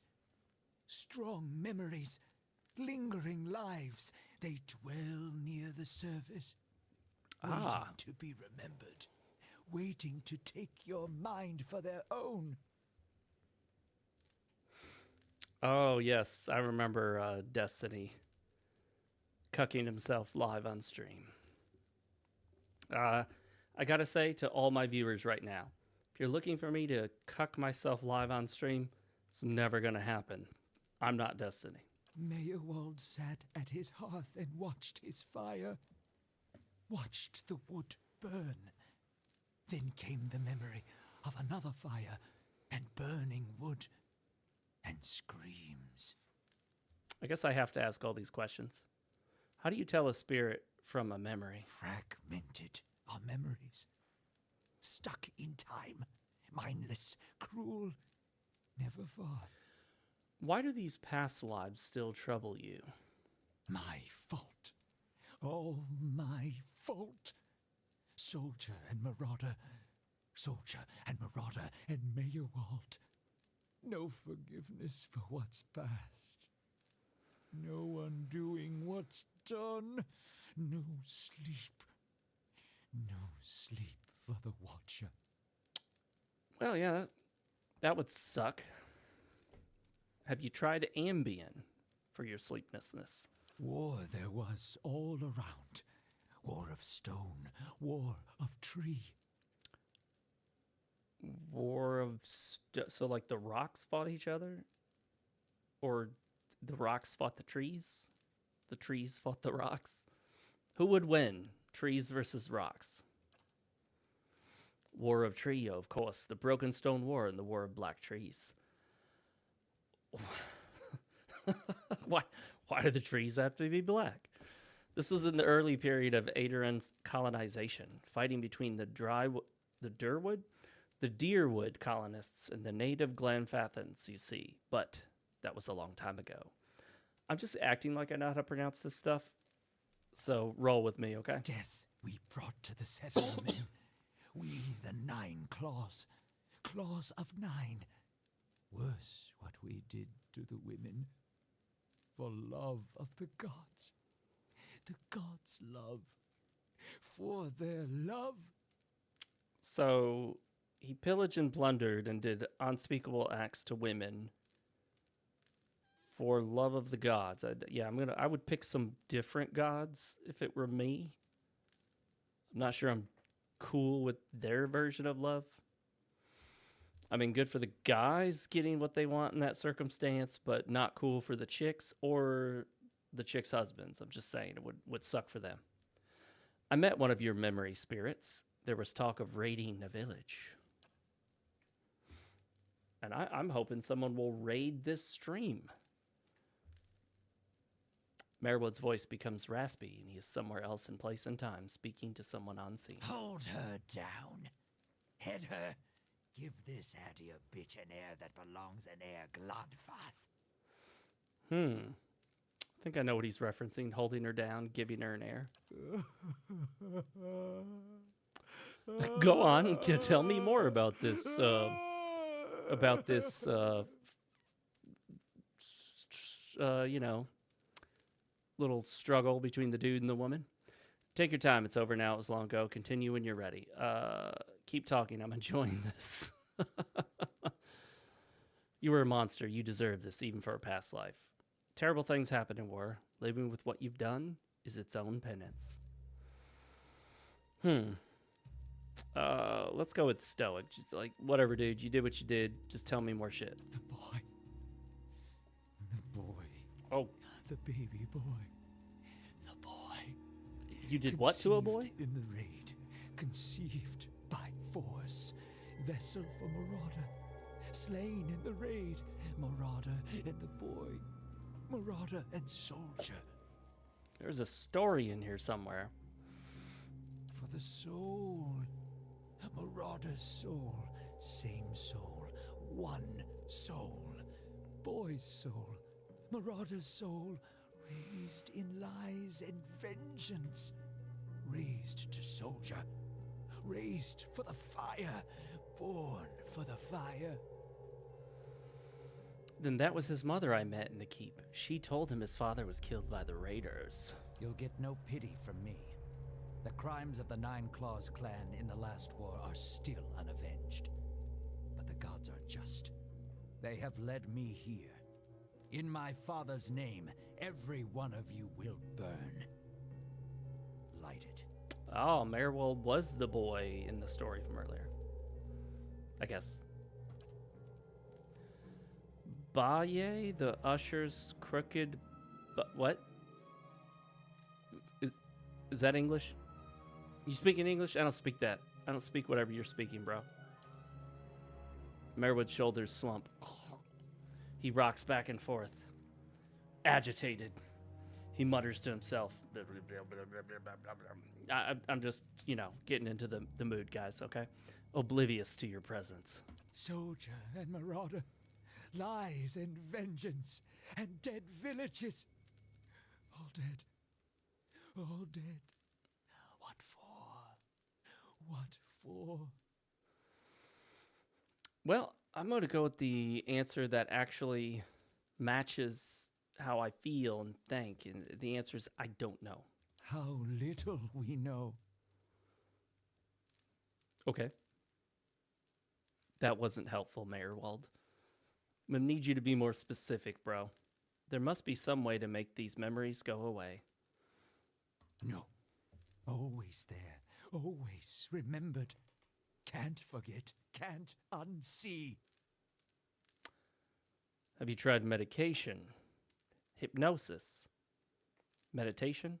Strong memories, lingering lives, they dwell near the surface, waiting to be remembered, waiting to take your mind for their own. Oh, yes, I remember Destiny cucking himself live on stream. I gotta say to all my viewers right now, if you're looking for me to cuck myself live on stream, it's never gonna happen. I'm not Destiny. Meyerwald sat at his hearth and watched his fire, watched the wood burn. Then came the memory of another fire and burning wood and screams. I guess I have to ask all these questions. How do you tell a spirit from a memory? Fragmented are memories, stuck in time, mindless, cruel, never far. Why do these past lives still trouble you? My fault. All my fault. Soldier and marauder, and Meyerwald. No forgiveness for what's past. No undoing what's done. No sleep. No sleep for the Watcher. Well, yeah, that would suck. Have you tried Ambien for your sleeplessness? War there was all around. War of stone, war of tree. War of... so, like, the rocks fought each other? Or the rocks fought the trees? The trees fought the rocks? Who would win? Trees versus rocks? War of Trio, of course. The Broken Stone War and the War of Black Trees. Why do the trees have to be black? This was in the early period of Aeduran's colonization, fighting between the Deerwood colonists and the native Glenfathans, you see. But that was a long time ago. I'm just acting like I know how to pronounce this stuff, so roll with me, okay? Death we brought to the settlement. We, the 9 claws. Claws of 9. Worse what we did to the women. For love of the gods. The gods' love. For their love. So, he pillaged and plundered and did unspeakable acts to women for love of the gods. I would pick some different gods if it were me. I'm not sure I'm cool with their version of love. I mean, good for the guys getting what they want in that circumstance, but not cool for the chicks or the chicks' husbands. I'm just saying it would suck for them. I met one of your memory spirits. There was talk of raiding a village. And I'm hoping someone will raid this stream. Merwood's voice becomes raspy, and he is somewhere else in place and time, speaking to someone unseen. Hold her down. Head her. Give this Addy a bitch an heir that belongs in Air Glodfath. think I know what he's referencing. Holding her down, giving her an air. Go on, tell me more about this. You know, little struggle between the dude and the woman. Take your time. It's over now. It was long ago. Continue when you're ready. Keep talking. I'm enjoying this. You were a monster. You deserve this, even for a past life. Terrible things happen in war. Living with what you've done is its own penance. Let's go with stoic. Just like, whatever, dude. You did what you did. Just tell me more shit. The boy. The boy. Oh. The baby boy. The boy. You did what to a boy? In the raid. Conceived by force. Vessel for Marauder. Slain in the raid. Marauder and the boy. Marauder and soldier. There's a story in here somewhere. For the soul. Marauder's soul. Same soul. One soul. Boy's soul. Marauder's soul. Raised in lies and vengeance. Raised to soldier. Raised for the fire. Born for the fire. Then that was his mother I met in the keep. She told him his father was killed by the raiders. You'll get no pity from me. The crimes of the Nine Claws clan in the last war are still unavenged. But the gods are just. They have led me here. In my father's name, every one of you will burn. Light it. Oh, Merwold was the boy in the story from earlier. I guess. Baye, the usher's crooked... But what? Is that English? You speaking English? I don't speak that. I don't speak whatever you're speaking, bro. Merwood's shoulders slump. He rocks back and forth. Agitated. He mutters to himself. I'm just, you know, getting into the mood, guys, okay? Oblivious to your presence. Soldier and marauder. Lies and vengeance. And dead villages. All dead. All dead. What for? What for? Well, I'm going to go with the answer that actually matches how I feel and think. And the answer is I don't know. How little we know. Okay. That wasn't helpful, Meyerwald. I'm going to need you to be more specific, bro. There must be some way to make these memories go away. No. Always there. Always remembered. Can't forget. Can't unsee. Have you tried medication? Hypnosis? Meditation?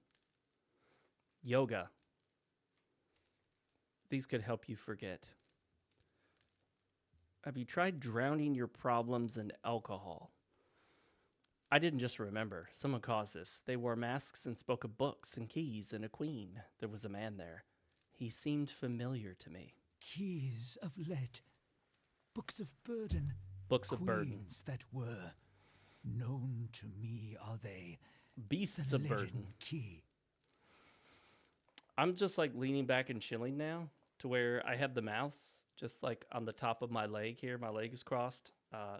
Yoga? These could help you forget. Have you tried drowning your problems in alcohol? I didn't just remember. Someone caused this. They wore masks and spoke of books and keys and a queen. There was a man there. He seemed familiar to me. Keys of lead. Books of burden. Books of burden. Queens that were. Known to me are they. Beasts the of leaden burden. Key. I'm just like leaning back and chilling now to where I have the mouse just like on the top of my leg here. My leg is crossed.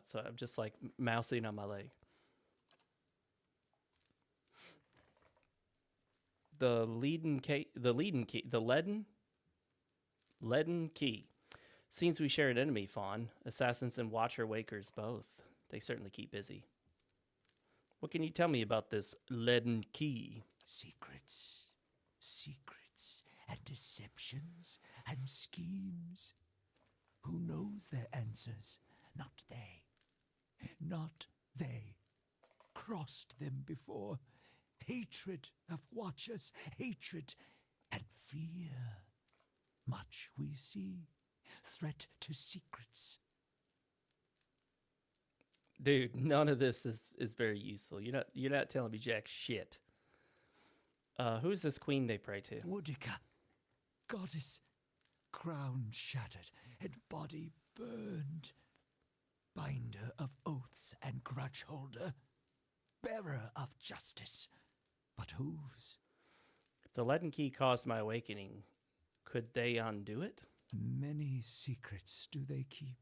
So I'm just like mousing on my leg. The leaden key. Seems we share an enemy, Fawn. Assassins and Watcher Wakers both. They certainly keep busy. What can you tell me about this leaden key? Secrets. Secrets and deceptions and schemes. Who knows their answers? Not they. Not they. Crossed them before. Hatred of watchers, hatred and fear. Much we see. Threat to secrets. Dude, none of this is very useful. You're not telling me jack shit. Who is this queen they pray to? Woodica, goddess, crown shattered and body burned. Binder of oaths and grudge holder. bearer of justice, but hooves. If the leaden key caused my awakening, could they undo it? Many secrets do they keep.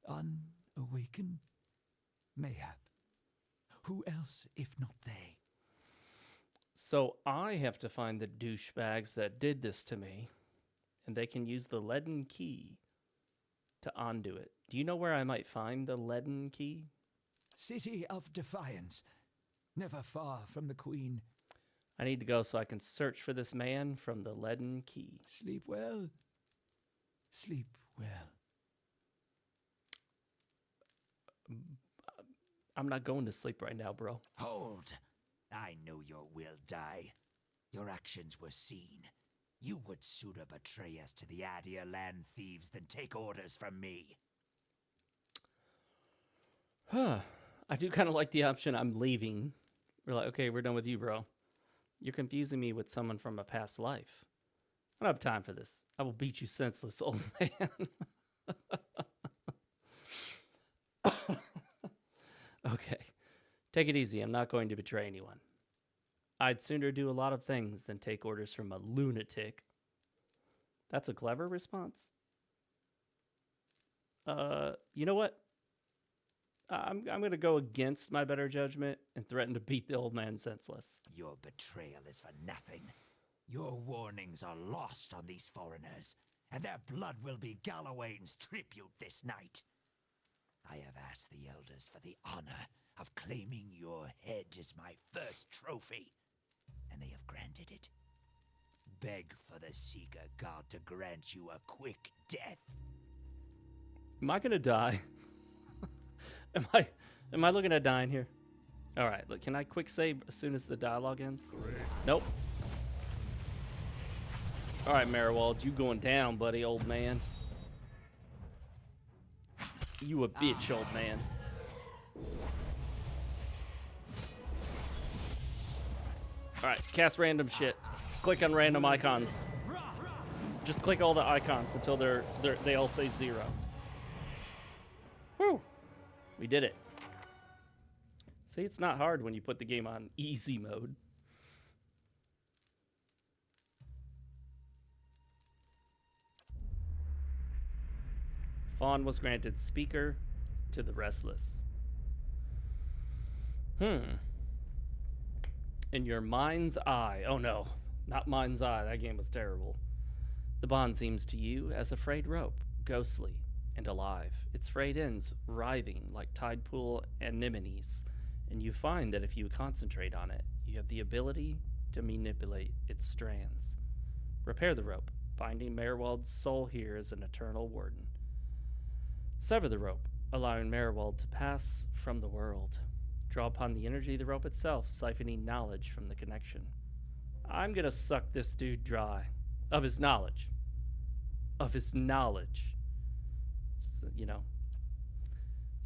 Unawakened? Mayhap. Who else if not they? So I have to find the douchebags that did this to me, and they can use the leaden key to undo it. Do you know where I might find the leaden key? City of Defiance, never far from the Queen. I need to go so I can search for this man from the leaden key. Sleep well. Sleep well. I'm not going to sleep right now, bro. Hold. I know your will die. Your actions were seen. You would sooner betray us to the Adia land thieves than take orders from me. Huh. I do kind of like the option I'm leaving. We're like, okay, we're done with you, bro. You're confusing me with someone from a past life. I don't have time for this. I will beat you senseless, old man. Okay. Take it easy. I'm not going to betray anyone. I'd sooner do a lot of things than take orders from a lunatic. That's a clever response. You know what? I'm going to go against my better judgment and threaten to beat the old man senseless. Your betrayal is for nothing. Your warnings are lost on these foreigners, and their blood will be Gallowayne's tribute this night. I have asked the elders for the honor of claiming your head as my first trophy, and they have granted it. Beg for the Seeker God to grant you a quick death. Am I going to die? Am I looking at dying here? All right, look, can I quick save as soon as the dialogue ends? Nope. All right, Marowald, you going down, buddy, old man. You a bitch, old man. All right, cast random shit. Click on random icons. Just click all the icons until they all say 0. Whew. We did it. See, it's not hard when you put the game on easy mode. Fawn was granted speaker to the restless. In your mind's eye. Oh no, not mind's eye. That game was terrible. The bond seems to you as a frayed rope, ghostly and alive. Its frayed ends writhing like tide pool anemones, and you find that if you concentrate on it, you have the ability to manipulate its strands. Repair the rope, binding Marowald's soul here as an eternal warden. Sever the rope, allowing Marowald to pass from the world. Draw upon the energy of the rope itself, siphoning knowledge from the connection. I'm gonna suck this dude dry. Of his knowledge. Of his knowledge. Just, you know.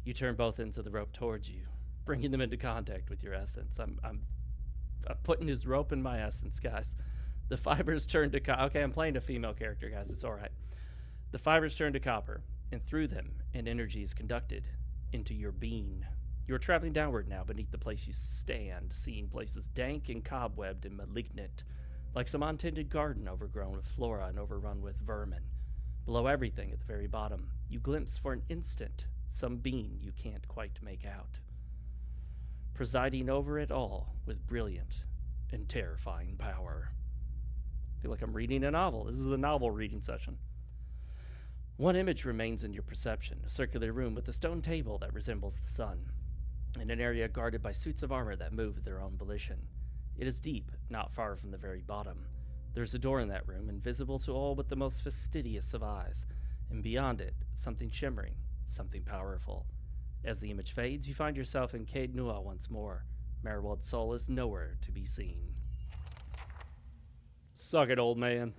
You turn both ends of the rope towards you, bringing them into contact with your essence. I'm putting his rope in my essence, guys. The fibers turn to okay, I'm playing a female character, guys. It's alright. The fibers turn to copper, and through them, an energy is conducted into your being. You are traveling downward now beneath the place you stand, seeing places dank and cobwebbed and malignant, like some untended garden overgrown with flora and overrun with vermin. Below everything, at the very bottom, you glimpse for an instant some being you can't quite make out, presiding over it all with brilliant and terrifying power. I feel like I'm reading a novel. This is a novel reading session. One image remains in your perception, a circular room with a stone table that resembles the sun, in an area guarded by suits of armor that move of their own volition. It is deep, not far from the very bottom. There's a door in that room, invisible to all but the most fastidious of eyes, and beyond it, something shimmering, something powerful. As the image fades, you find yourself in Caed Nua once more. Marowald's soul is nowhere to be seen. Suck it, old man.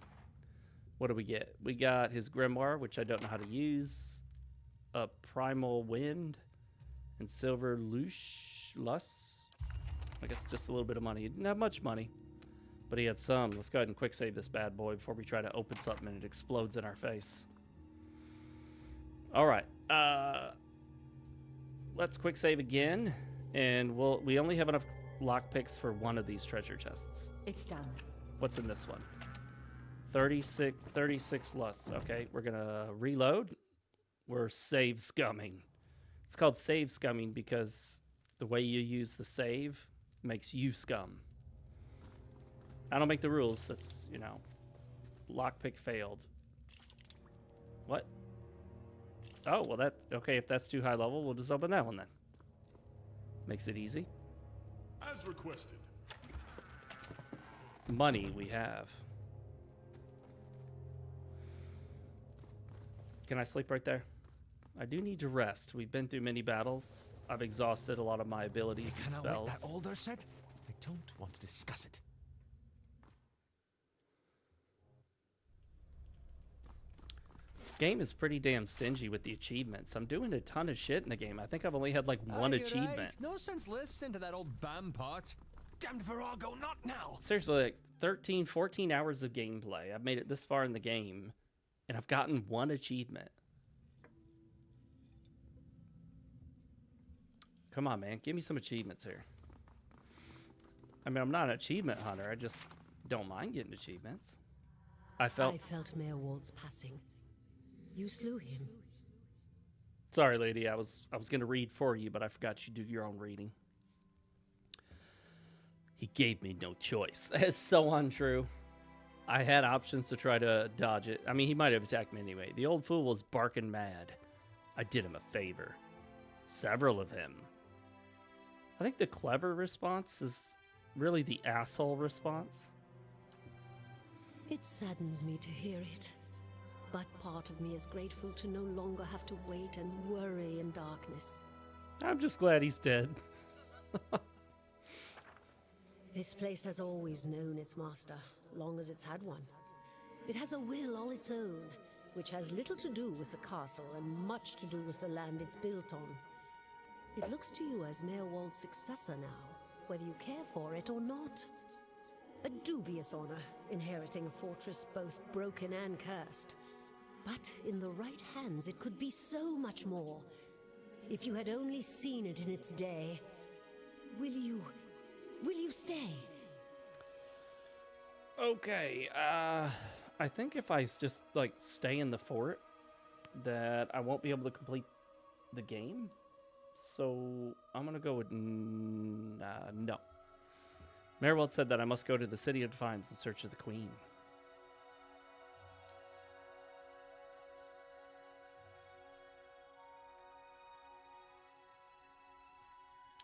What do we get? We got his grimoire, which I don't know how to use, a primal wind, and silver lush. I guess just a little bit of money. He didn't have much money, but he had some. Let's go ahead and quick save this bad boy before we try to open something and it explodes in our face. All right. Let's quick save again. And we only have enough lockpicks for one of these treasure chests. It's done. What's in this one? 36 lusts. Okay, we're gonna reload. We're save scumming. It's called save scumming because the way you use the save makes you scum. I don't make the rules. That's, you know, lockpick failed. What? Oh, well that, okay, if that's too high level, we'll just open that one then. Makes it easy. As requested. Money we have. Can I sleep right there? I do need to rest. We've been through many battles. I've exhausted a lot of my abilities and Can I spells. let that older set? I don't want to discuss it. This game is pretty damn stingy with the achievements. I'm doing a ton of shit in the game. I think I've only had like one achievement. Right. No sense listening to that old bam pot. Damned Virago, not now! Seriously, like 13, 14 hours of gameplay. I've made it this far in the game, and I've gotten one achievement. Come on, man. Give me some achievements here. I mean, I'm not an achievement hunter. I just don't mind getting achievements. I felt Mayor Wald's passing. You slew him. Sorry, lady. I was going to read for you, but I forgot you do your own reading. He gave me no choice. That is so untrue. I had options to try to dodge it. I mean, he might have attacked me anyway. The old fool was barking mad. I did him a favor. Several of him. I think the clever response is really the asshole response. It saddens me to hear it. But part of me is grateful to no longer have to wait and worry in darkness. I'm just glad he's dead. This place has always known its master, long as it's had one. It has a will all its own, which has little to do with the castle and much to do with the land it's built on. It looks to you as Mayor Wald's successor now, whether you care for it or not. A dubious honor, inheriting a fortress both broken and cursed. But in the right hands, it could be so much more. If you had only seen it in its day. Will you stay? Okay, I think if I just, like, stay in the fort, that I won't be able to complete the game. So, I'm gonna go with no. Mayor Wald said that I must go to the City of Defiance in search of the Queen.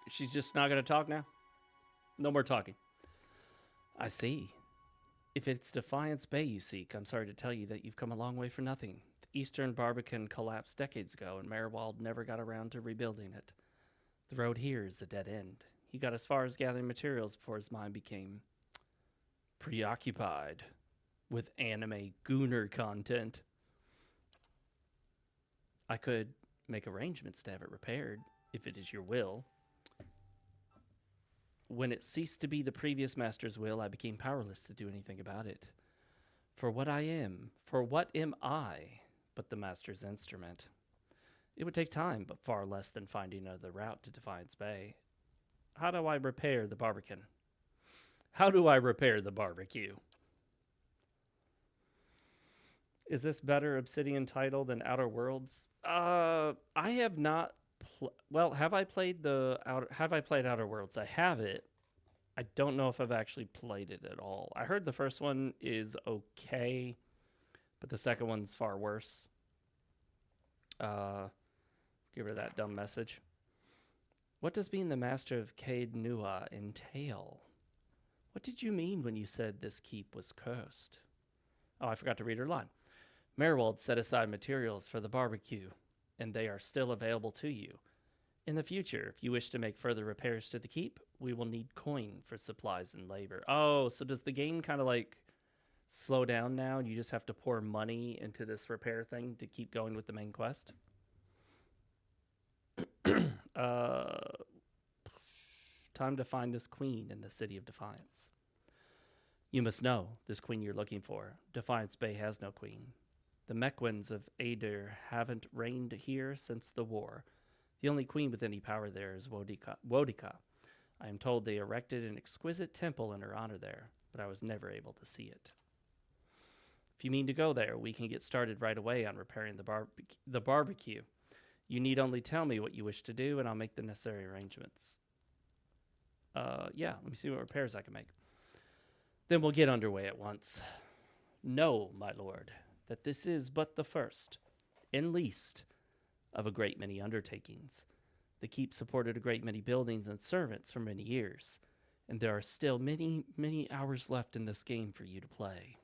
She's just not gonna talk now? No more talking. I see. If it's Defiance Bay you seek, I'm sorry to tell you that you've come a long way for nothing. The Eastern Barbican collapsed decades ago, and Mayor Wald never got around to rebuilding it. The road here is a dead end. He got as far as gathering materials before his mind became preoccupied with anime gooner content. I could make arrangements to have it repaired, if it is your will. When it ceased to be the previous master's will, I became powerless to do anything about it. For what am I but the master's instrument? It would take time, but far less than finding another route to Defiance Bay. How do I repair the Barbican? How do I repair the barbecue? Is this better Obsidian title than Outer Worlds? I have not. Have I played Outer Worlds? I have it. I don't know if I've actually played it at all. I heard the first one is okay, but the second one's far worse. Give her that dumb message. What does being the master of Caed Nua entail? What did you mean when you said this keep was cursed? Oh, I forgot to read her line. Mayor Wald set aside materials for the barbecue, and they are still available to you. In the future, if you wish to make further repairs to the keep, we will need coin for supplies and labor. Oh, so does the game kind of like slow down now, and you just have to pour money into this repair thing to keep going with the main quest? Time to find this queen in the City of Defiance. You must know this queen you're looking for. Defiance Bay has no queen. The Mequins of Adir haven't reigned here since the war. The only queen with any power there is Wodika. I am told they erected an exquisite temple in her honor there, but I was never able to see it. If you mean to go there, we can get started right away on repairing the barbecue. You need only tell me what you wish to do, and I'll make the necessary arrangements. Yeah, let me see what repairs I can make. Then we'll get underway at once. Know, my lord, that this is but the first, and least, of a great many undertakings. The keep supported a great many buildings and servants for many years, and there are still many, many hours left in this game for you to play.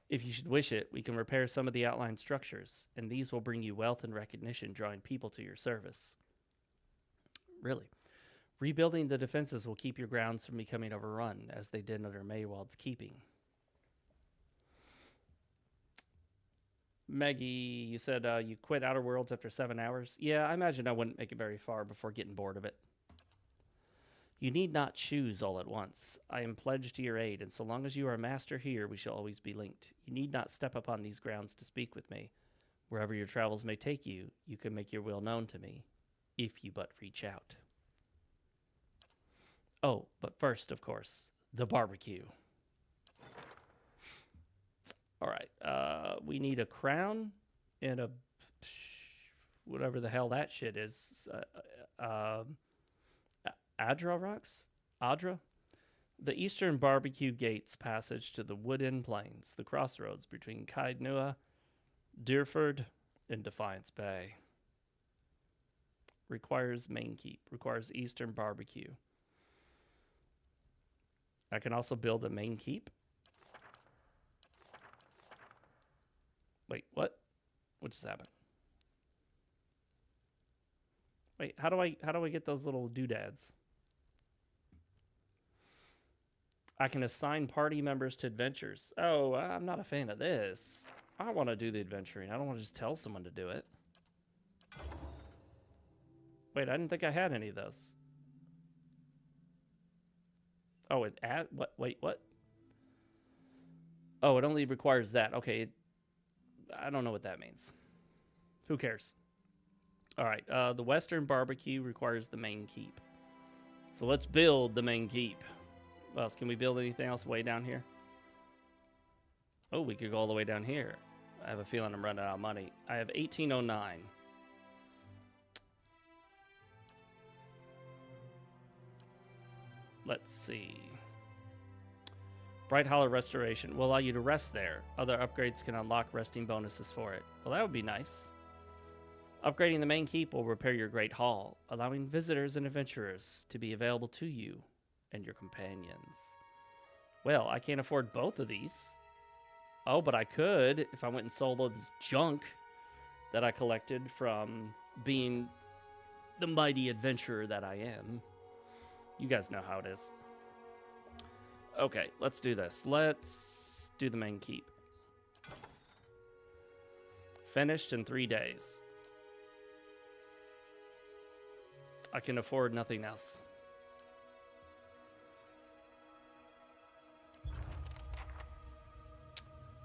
If you should wish it, we can repair some of the outlying structures, and these will bring you wealth and recognition, drawing people to your service. Really. Rebuilding the defenses will keep your grounds from becoming overrun, as they did under Maywald's keeping. Maggie, you said you quit Outer Worlds after 7 hours. Yeah, I imagine I wouldn't make it very far before getting bored of it. You need not choose all at once. I am pledged to your aid, and so long as you are a master here, we shall always be linked. You need not step upon these grounds to speak with me. Wherever your travels may take you, you can make your will known to me, if you but reach out. Oh, but first, of course, the barbecue. All right, we need a crown and a whatever the hell that shit is. Adra rocks? Adra? The eastern barbecue gates passage to the Wood-End Plains, the crossroads between Kaidnua, Deerford, and Defiance Bay. Requires main keep. Requires eastern barbecue. I can also build a main keep. Wait, what? What just happened? Wait, how do I get those little doodads? I can assign party members to adventures. Oh, I'm not a fan of this. I want to do the adventuring. I don't want to just tell someone to do it. Wait, I didn't think I had any of those. Oh, it add what? Wait, what? Oh, it only requires that. Okay, I don't know what that means. Who cares? All right, the Western barbecue requires the main keep. So let's build the main keep. What else? Can we build anything else way down here? Oh, we could go all the way down here. I have a feeling I'm running out of money. I have 1809. Let's see. Bright Hollow Restoration will allow you to rest there. Other upgrades can unlock resting bonuses for it. Well, that would be nice. Upgrading the main keep will repair your Great Hall, allowing visitors and adventurers to be available to you and your companions. Well, I can't afford both of these. Oh, but I could if I went and sold all this junk that I collected from being the mighty adventurer that I am. You guys know how it is. Okay, let's do this. Let's do the main keep. Finished in 3 days. I can afford nothing else.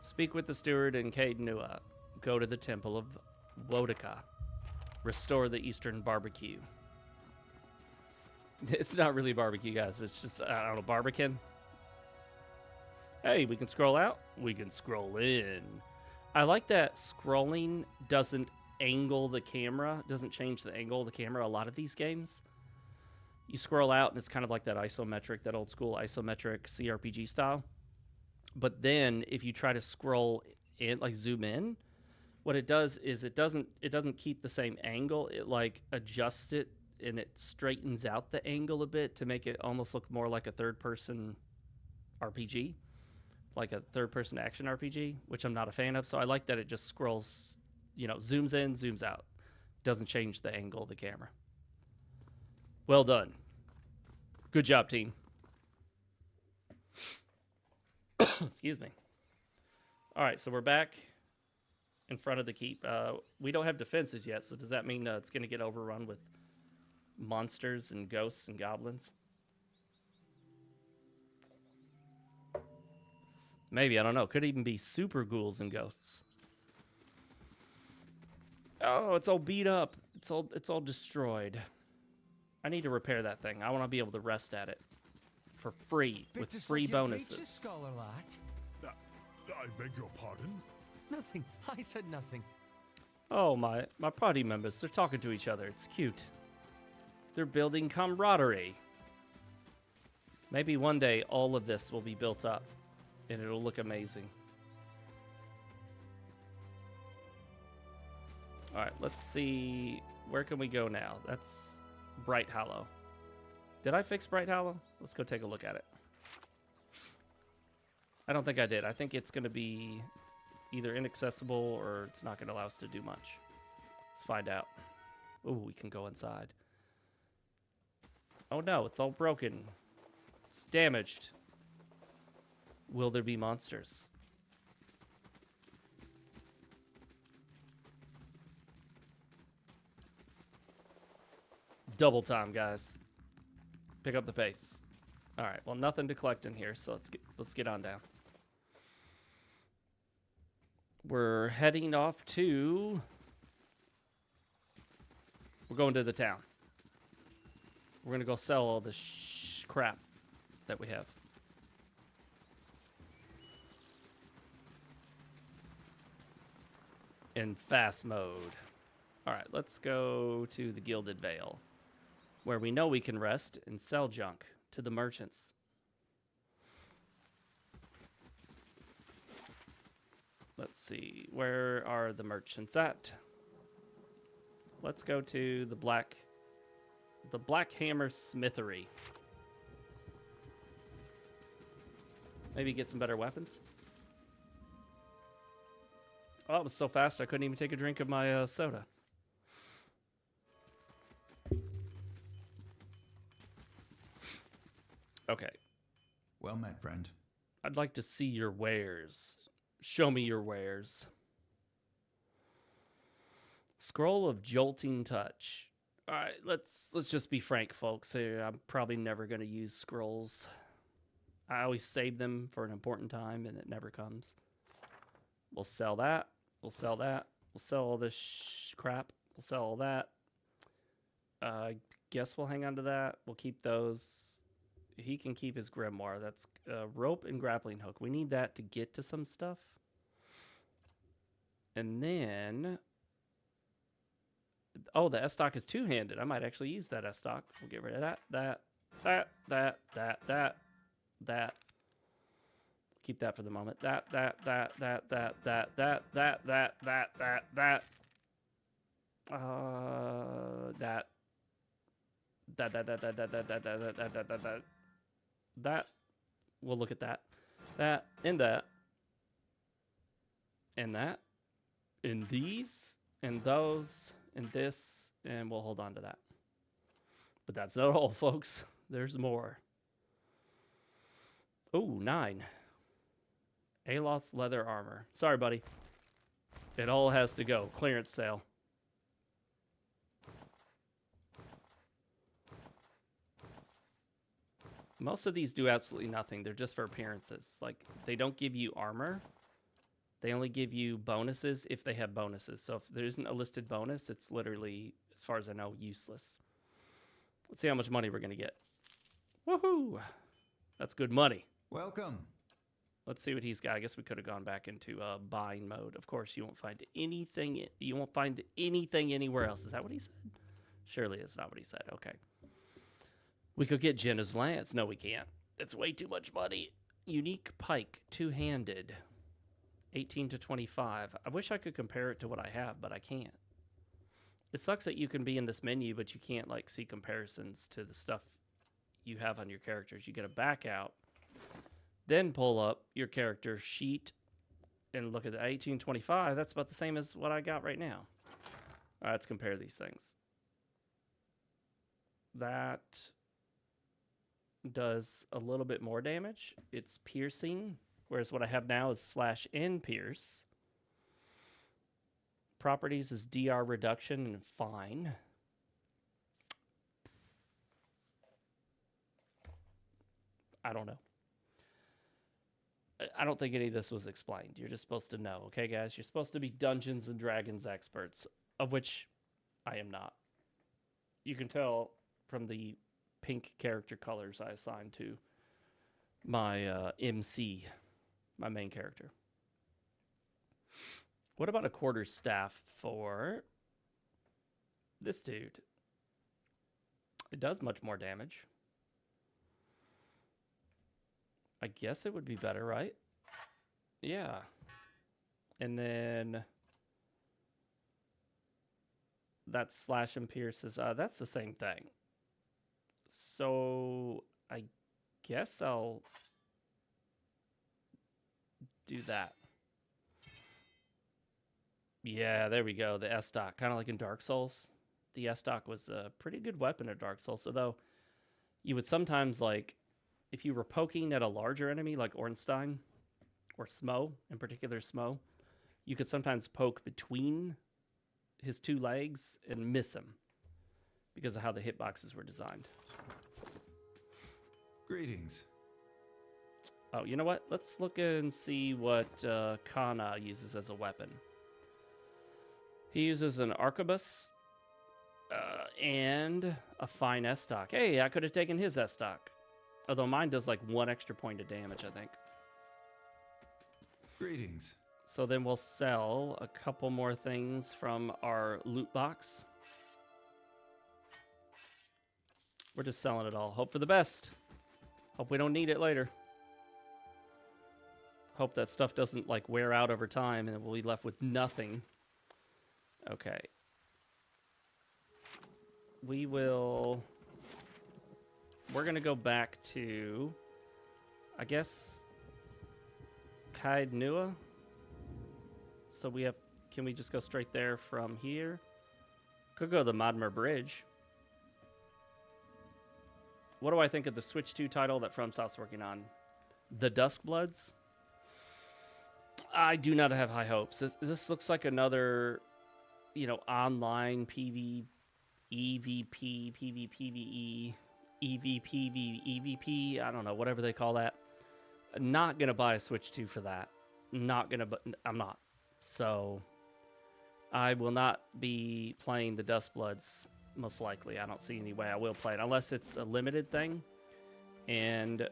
Speak with the steward in Kaidnua. Go to the temple of Wodika. Restore the eastern barbecue. It's not really barbecue, guys. It's just, I don't know, barbican. Hey, we can scroll out. We can scroll in. I like that scrolling doesn't angle the camera, doesn't change the angle of the camera a lot of these games. You scroll out and it's kind of like that isometric, that old school isometric CRPG style. But then if you try to scroll in, like zoom in, what it does is it doesn't keep the same angle. It like adjusts it and it straightens out the angle a bit to make it almost look more like a third-person RPG, like a third-person action RPG, which I'm not a fan of. So I like that it just scrolls, you know, zooms in, zooms out. Doesn't change the angle of the camera. Well done. Good job, team. Excuse me. All right, so we're back in front of the keep. We don't have defenses yet, so does that mean it's going to get overrun with monsters and ghosts and goblins? Maybe, I don't know. Could even be super ghouls and ghosts. Oh, it's all beat up. It's all destroyed. I need to repair that thing. I want to be able to rest at it for free with free bonuses. Scholar lad. I beg your pardon? Nothing. I said nothing. Oh, my party members, they're talking to each other. It's cute. They're building camaraderie. Maybe one day all of this will be built up and it'll look amazing. All right, let's see. Where can we go now? That's Bright Hollow. Did I fix Bright Hollow? Let's go take a look at it. I don't think I did. I think it's going to be either inaccessible or it's not going to allow us to do much. Let's find out. Ooh, we can go inside. Oh no, it's all broken. It's damaged. Will there be monsters? Double time, guys. Pick up the pace. All right. Well, nothing to collect in here, so let's get on down. We're heading off to. We're going to the town. We're gonna go sell all this crap that we have. In fast mode. All right. Let's go to the Gilded Vale, where we know we can rest and sell junk to the merchants. Let's see, where are the merchants at? Let's go to the Black Hammer Smithery. Maybe get some better weapons. Oh, it was so fast I couldn't even take a drink of my soda. Okay. Well met, friend. I'd like to see your wares. Show me your wares. Scroll of Jolting Touch. All right, let's just be frank, folks. Here, I'm probably never going to use scrolls. I always save them for an important time, and it never comes. We'll sell that. We'll sell that. We'll sell all this crap. We'll sell all that. Guess we'll hang on to that. We'll keep those. He can keep his grimoire. That's rope and grappling hook. We need that to get to some stuff. And then, oh, the S-Stock is two-handed. I might actually use that S-Stock. We'll get rid of that. Keep that for the moment. That. We'll look at that. That and that. And that. And these. And those. And this. And we'll hold on to that. But that's not all, folks. There's more. Ooh, 9. Aloth's leather armor. Sorry, buddy. It all has to go. Clearance sale. Most of these do absolutely nothing. They're just for appearances. Like, they don't give you armor. They only give you bonuses if they have bonuses. So if there isn't a listed bonus, it's literally, as far as I know, useless. Let's see how much money we're going to get. Woohoo! That's good money. Welcome. Let's see what he's got. I guess we could have gone back into buying mode. Of course, you won't find anything. You won't find anything anywhere else. Is that what he said? Surely it's not what he said. Okay. We could get Jenna's lance. No, we can't. It's way too much money. Unique pike, two-handed, 18 to 25. I wish I could compare it to what I have, but I can't. It sucks that you can be in this menu, but you can't like see comparisons to the stuff you have on your characters. You got to back out, then pull up your character sheet and look at the 1825. That's about the same as what I got right now. All right, let's compare these things. That does a little bit more damage. It's piercing, whereas what I have now is slash and pierce. Properties is DR reduction and fine. I don't know. I don't think any of this was explained. You're just supposed to know, okay, guys? You're supposed to be Dungeons and Dragons experts. of which I am not. You can tell from the pink character colors I assigned to my MC, my main character. What about a quarterstaff for this dude? It does much more damage. I guess it would be better, right? Yeah. And then that slash and pierces. That's the same thing. So I guess I'll do that. Yeah, there we go. The S-Stock, kind of like in Dark Souls. The S-Stock was a pretty good weapon in Dark Souls. Although you would sometimes, like, if you were poking at a larger enemy like Ornstein or Smo, in particular Smo, you could sometimes poke between his two legs and miss him because of how the hitboxes were designed. Greetings. Oh, you know what? Let's look and see what Kana uses as a weapon. He uses an arquebus and a fine S-Stock. Hey, I could have taken his S-Stock. Although mine does like 1 extra point of damage, I think. Greetings. So then we'll sell a couple more things from our loot box. We're just selling it all. Hope for the best. Hope we don't need it later. Hope that stuff doesn't like wear out over time and we'll be left with nothing. Okay. We're going to go back to, I guess, Kaid Nua. So can we just go straight there from here? Could go to the Madmer Bridge. What do I think of the Switch 2 title that FromSoft's working on? The Duskbloods? I do not have high hopes. This looks like another, online PvEVP, PvPvE, EVPV, EVP, I don't know, whatever they call that. Not going to buy a Switch 2 for that. I'm not. So, I will not be playing the Duskbloods, most likely. I don't see any way I will play it, unless it's a limited thing, and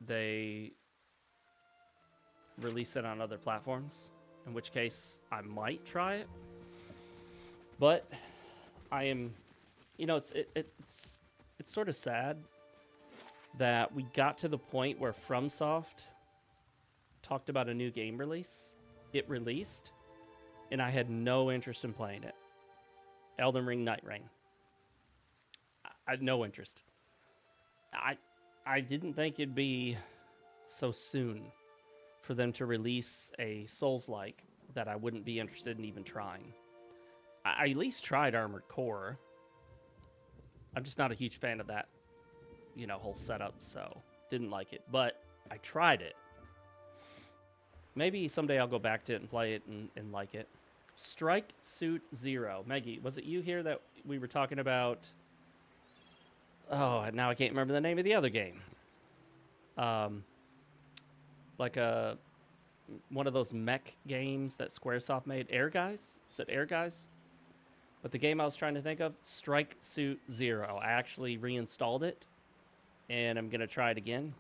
they release it on other platforms, in which case I might try it. But I am, it's sort of sad that we got to the point where FromSoft talked about a new game release. It released, and I had no interest in playing it. Elden Ring Night Ring. I had no interest. I didn't think it'd be so soon for them to release a Souls-like that I wouldn't be interested in even trying. I at least tried Armored Core. I'm just not a huge fan of that, whole setup, so didn't like it. But I tried it. Maybe someday I'll go back to it and play it and like it. Strike Suit Zero. Maggie, was it you here that we were talking about? Oh, now I can't remember the name of the other game. Like one of those mech games that Squaresoft made. Air Guys? Is it Air Guys? But the game I was trying to think of, Strike Suit Zero. I actually reinstalled it, and I'm going to try it again.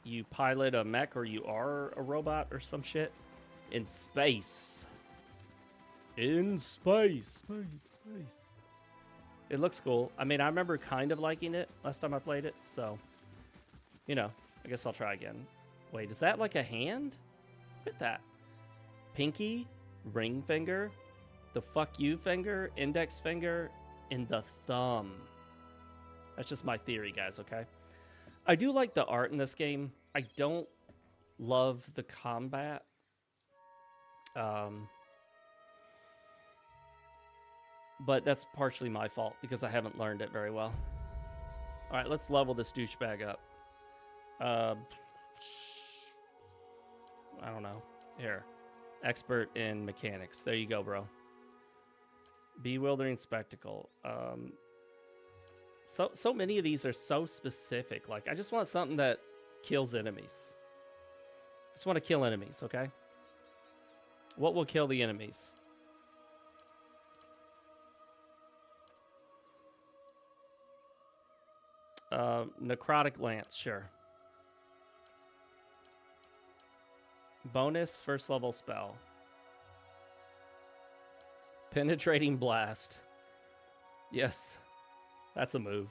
You pilot a mech, or you are a robot or some shit in space. In space. Space. It looks cool. I mean, I remember kind of liking it last time I played it, so, I guess I'll try again. Wait, is that like a hand? Look at that. Pinky, ring finger, the fuck you finger, index finger, and the thumb. That's just my theory, guys, okay? I do like the art in this game. I don't love the combat. But that's partially my fault because I haven't learned it very well. All right, let's level this douchebag up. I don't know. Here. Expert in mechanics. There you go, bro. Bewildering spectacle. So many of these are so specific. Like, I just want something that kills enemies. I just want to kill enemies, okay? What will kill the enemies? Necrotic Lance, sure. Bonus first level spell. Penetrating Blast. Yes, that's a move.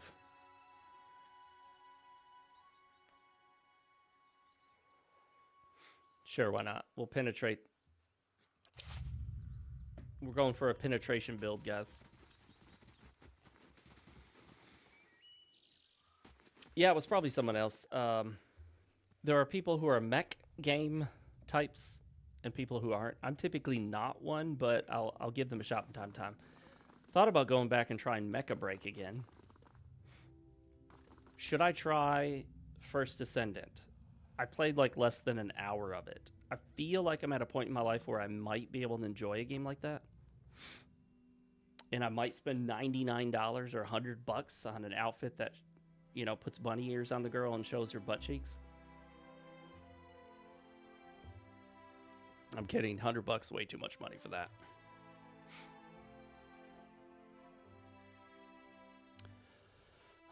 Sure, why not? We'll penetrate. We're going for a penetration build, guys. Yeah, it was probably someone else. There are people who are mech game types and people who aren't. I'm typically not one, but I'll give them a shot from time to time. Thought about going back and trying Mecha Break again. Should I try First Descendant? I played like less than an hour of it. I feel like I'm at a point in my life where I might be able to enjoy a game like that. And I might spend $99 or $100 on an outfit that, you know, puts bunny ears on the girl and shows her butt cheeks. I'm kidding. $100 way too much money for that.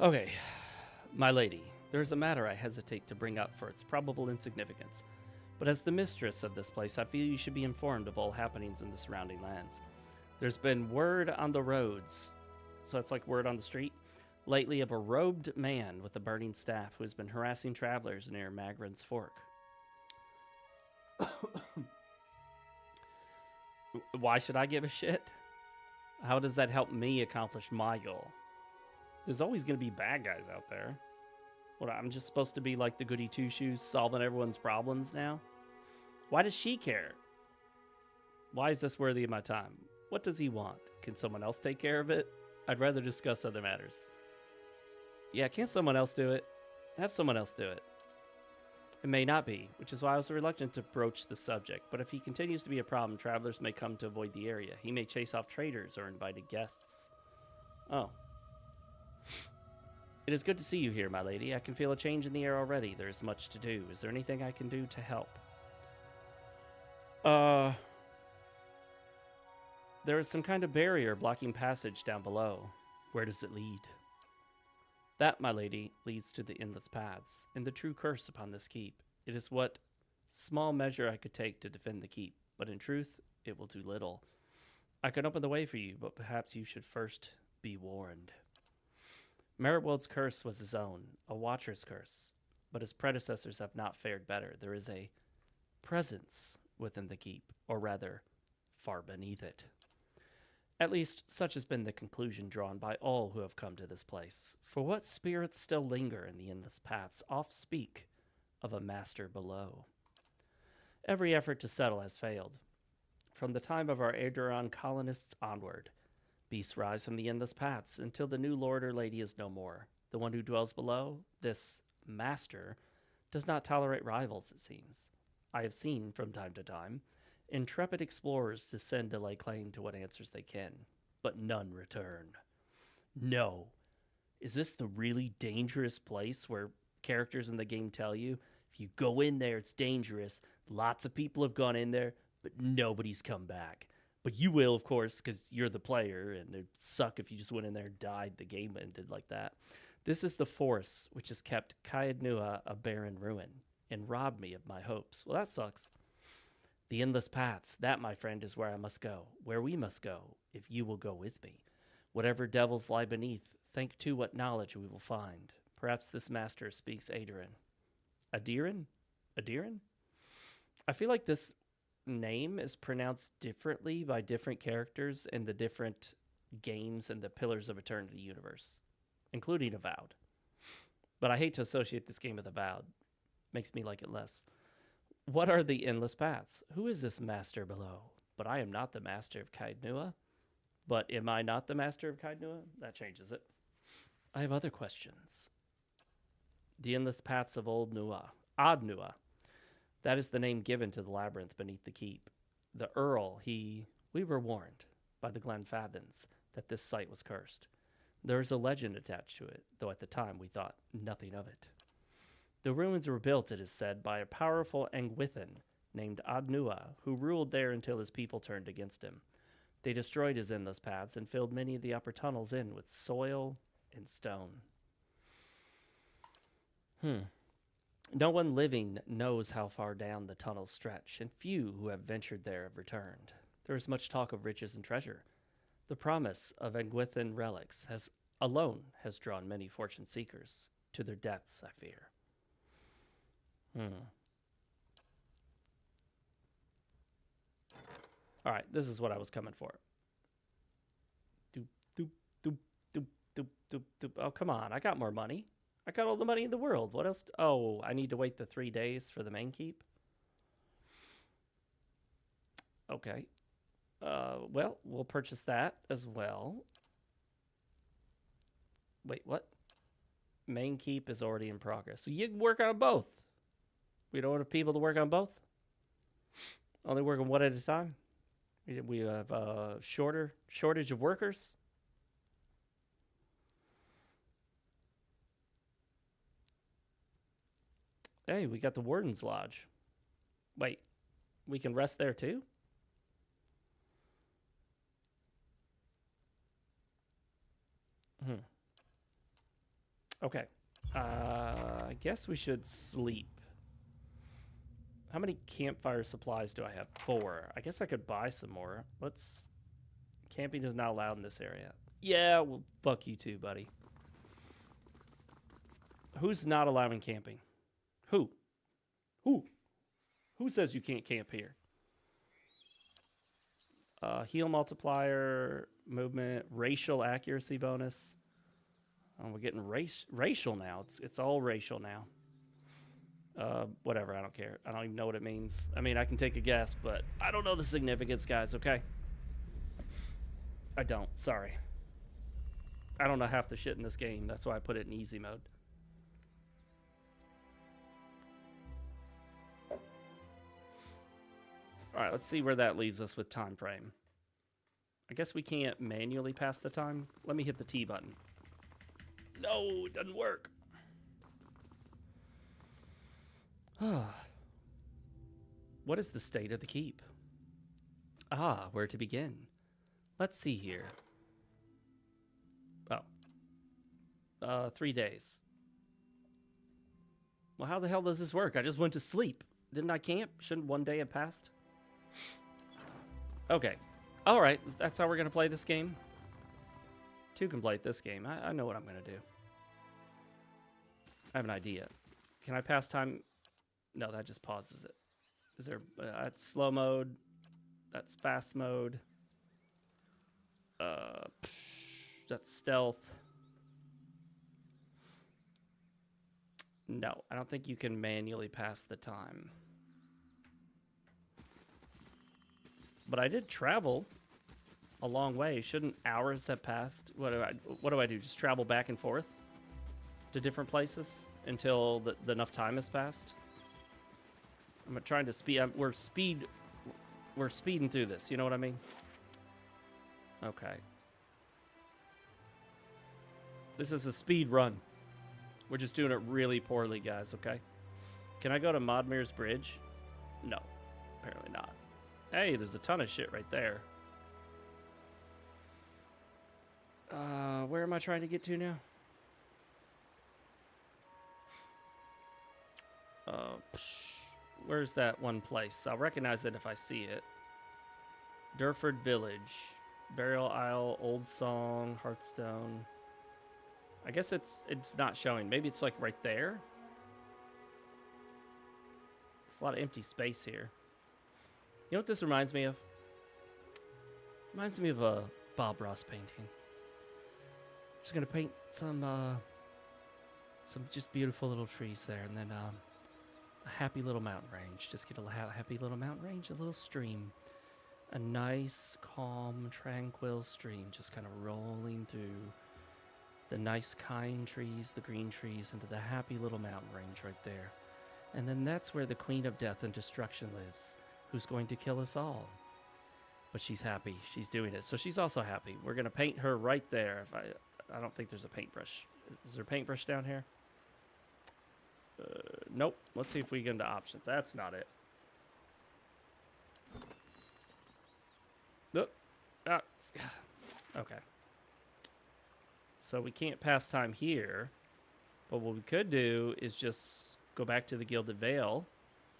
Okay, my lady, there is a matter I hesitate to bring up for its probable insignificance, but as the mistress of this place, I feel you should be informed of all happenings in the surrounding lands. There's been word on the roads, so it's like word on the street, lately of a robed man with a burning staff who has been harassing travelers near Magran's Fork. Why should I give a shit? How does that help me accomplish my goal? There's always going to be bad guys out there. What, I'm just supposed to be like the goody two-shoes solving everyone's problems now? Why does she care? Why is this worthy of my time? What does he want? Can someone else take care of it? I'd rather discuss other matters. Yeah, can't someone else do it? Have someone else do it. It may not be, which is why I was reluctant to broach the subject, but if he continues to be a problem, travelers may come to avoid the area. He may chase off traders or invited guests. Oh. It is good to see you here, my lady. I can feel a change in the air already. There is much to do. Is there anything I can do to help? There is some kind of barrier blocking passage down below. Where does it lead? That, my lady, leads to the endless paths, and the true curse upon this keep. It is what small measure I could take to defend the keep, but in truth, it will do little. I could open the way for you, but perhaps you should first be warned. Merriwold's curse was his own, a watcher's curse, but his predecessors have not fared better. There is a presence within the keep, or rather, far beneath it. At least, such has been the conclusion drawn by all who have come to this place. For what spirits still linger in the endless paths oft speak of a master below. Every effort to settle has failed. From the time of our Aeduran colonists onward, beasts rise from the endless paths until the new lord or lady is no more. The one who dwells below, this master, does not tolerate rivals, it seems. I have seen, from time to time, intrepid explorers descend to lay claim to what answers they can, but none return. No. Is this the really dangerous place where characters in the game tell you, if you go in there, it's dangerous. Lots of people have gone in there, but nobody's come back. But you will, of course, because you're the player, and it'd suck if you just went in there and died. The game ended like that. This is the force which has kept Caednua a barren ruin and robbed me of my hopes. Well, that sucks. The endless paths, that, my friend, is where I must go, where we must go, if you will go with me. Whatever devils lie beneath, think to what knowledge we will find. Perhaps this master speaks Aeduran. Aeduran? Aeduran? I feel like this name is pronounced differently by different characters in the different games and the Pillars of Eternity universe, including Avowed. But I hate to associate this game with Avowed. Makes me like it less. What are the endless paths? Who is this master below? But I am not the master of Caednua. But am I not the master of Caednua? That changes it. I have other questions. The endless paths of Old Nua. Odd Nua. That is the name given to the labyrinth beneath the keep. The Earl, we were warned by the Glenfathans that this site was cursed. There is a legend attached to it, though at the time we thought nothing of it. The ruins were built, it is said, by a powerful Angwithan named Adnua, who ruled there until his people turned against him. They destroyed his endless paths and filled many of the upper tunnels in with soil and stone. No one living knows how far down the tunnels stretch, and few who have ventured there have returned. There is much talk of riches and treasure. The promise of Anguithan relics alone has drawn many fortune seekers to their deaths, I fear. All right, this is what I was coming for. Doop, doop, doop, doop, doop, doop, doop. Oh, come on. I got more money. I got all the money in the world. What else? Oh, I need to wait the 3 days for the main keep? Okay. Well, we'll purchase that as well. Wait, what? Main keep is already in progress. So you can work on both. We don't have people to work on both? Only work on one at a time? We have a shortage of workers? Hey, we got the Warden's Lodge. Wait, we can rest there too? Okay. I guess we should sleep. How many campfire supplies do I have? 4. I guess I could buy some more. Camping is not allowed in this area. Yeah, well, fuck you too, buddy. Who's not allowing camping? Who? Who says you can't camp here? Heal multiplier, movement, racial accuracy bonus. Oh, we're getting racial now. It's all racial now. Whatever, I don't care. I don't even know what it means. I mean, I can take a guess, but I don't know the significance, guys, okay? I don't. Sorry. I don't know half the shit in this game. That's why I put it in easy mode. All right, let's see where that leaves us with time frame. I guess we can't manually pass the time. Let me hit the T button. No, it doesn't work. What is the state of the keep? Where to begin? Let's see here. 3 days. Well, how the hell does this work? I just went to sleep. Didn't I camp? Shouldn't 1 day have passed? Okay. All right. That's how we're going to play this game. 2 can play this game. I know what I'm going to do. I have an idea. Can I pass time? No, that just pauses it. Is there... that's slow mode. That's fast mode. That's stealth. No, I don't think you can manually pass the time. But I did travel a long way. Shouldn't hours have passed? What do I do? Just travel back and forth to different places until enough time has passed? I'm trying to speed. We're speeding through this. You know what I mean? Okay. This is a speed run. We're just doing it really poorly, guys, okay? Can I go to Modmir's Bridge? No, apparently not. Hey, there's a ton of shit right there. Where am I trying to get to now? Where's that one place? I'll recognize it if I see it. Durford Village. Burial Isle, Old Song, Hearthstone. I guess it's not showing. Maybe it's like right there. It's a lot of empty space here. You know what this reminds me of? Reminds me of a Bob Ross painting. I'm just gonna paint some just beautiful little trees there, and then a happy little mountain range. Just get a happy little mountain range, a little stream. A nice, calm, tranquil stream just kind of rolling through the nice, kind trees, the green trees, into the happy little mountain range right there. And then that's where the Queen of Death and Destruction lives, who's going to kill us all. But she's happy. She's doing it. So she's also happy. We're going to paint her right there. I don't think there's a paintbrush. Is there a paintbrush down here? Nope. Let's see if we get into options. That's not it. Nope. Okay. So we can't pass time here, But what we could do is just go back to the Gilded Vale.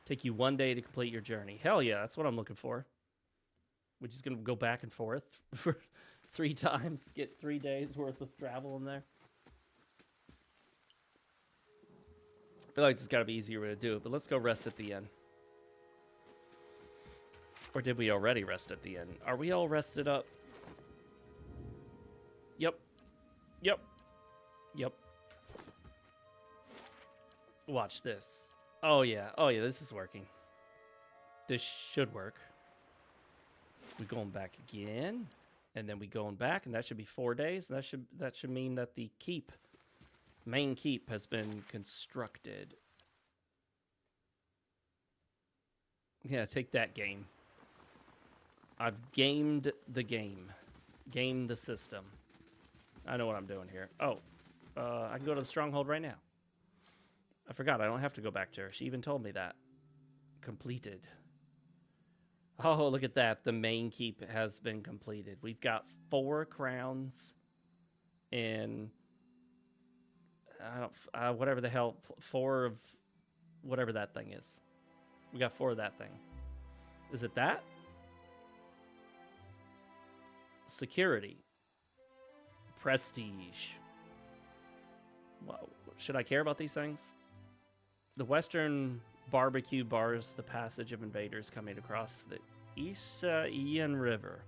Take you 1 day to complete your journey. Hell yeah, that's what I'm looking for. We're just going to go back and forth for 3 times. Get 3 days worth of travel in there. I feel like there's got to be easier way to do it. But let's go rest at the end. Or did we already rest at the end? Are we all rested up? Yep. Yep. Yep. Watch this. Oh yeah, this is working. This should work. We going back again, and then we going back, and that should be 4 days. And that should mean that the main keep has been constructed. Yeah, take that game. I've gamed the game. Gamed the system. I know what I'm doing here. Oh, I can go to the stronghold right now. I forgot, I don't have to go back to her. She even told me that. Completed. Oh, look at that. The main keep has been completed. We've got 4 crowns and whatever the hell, 4 of whatever that thing is. We got 4 of that thing. Is it that? Security. Prestige. Wow. Should I care about these things? The Western barbecue bars the passage of invaders coming across the Ian River.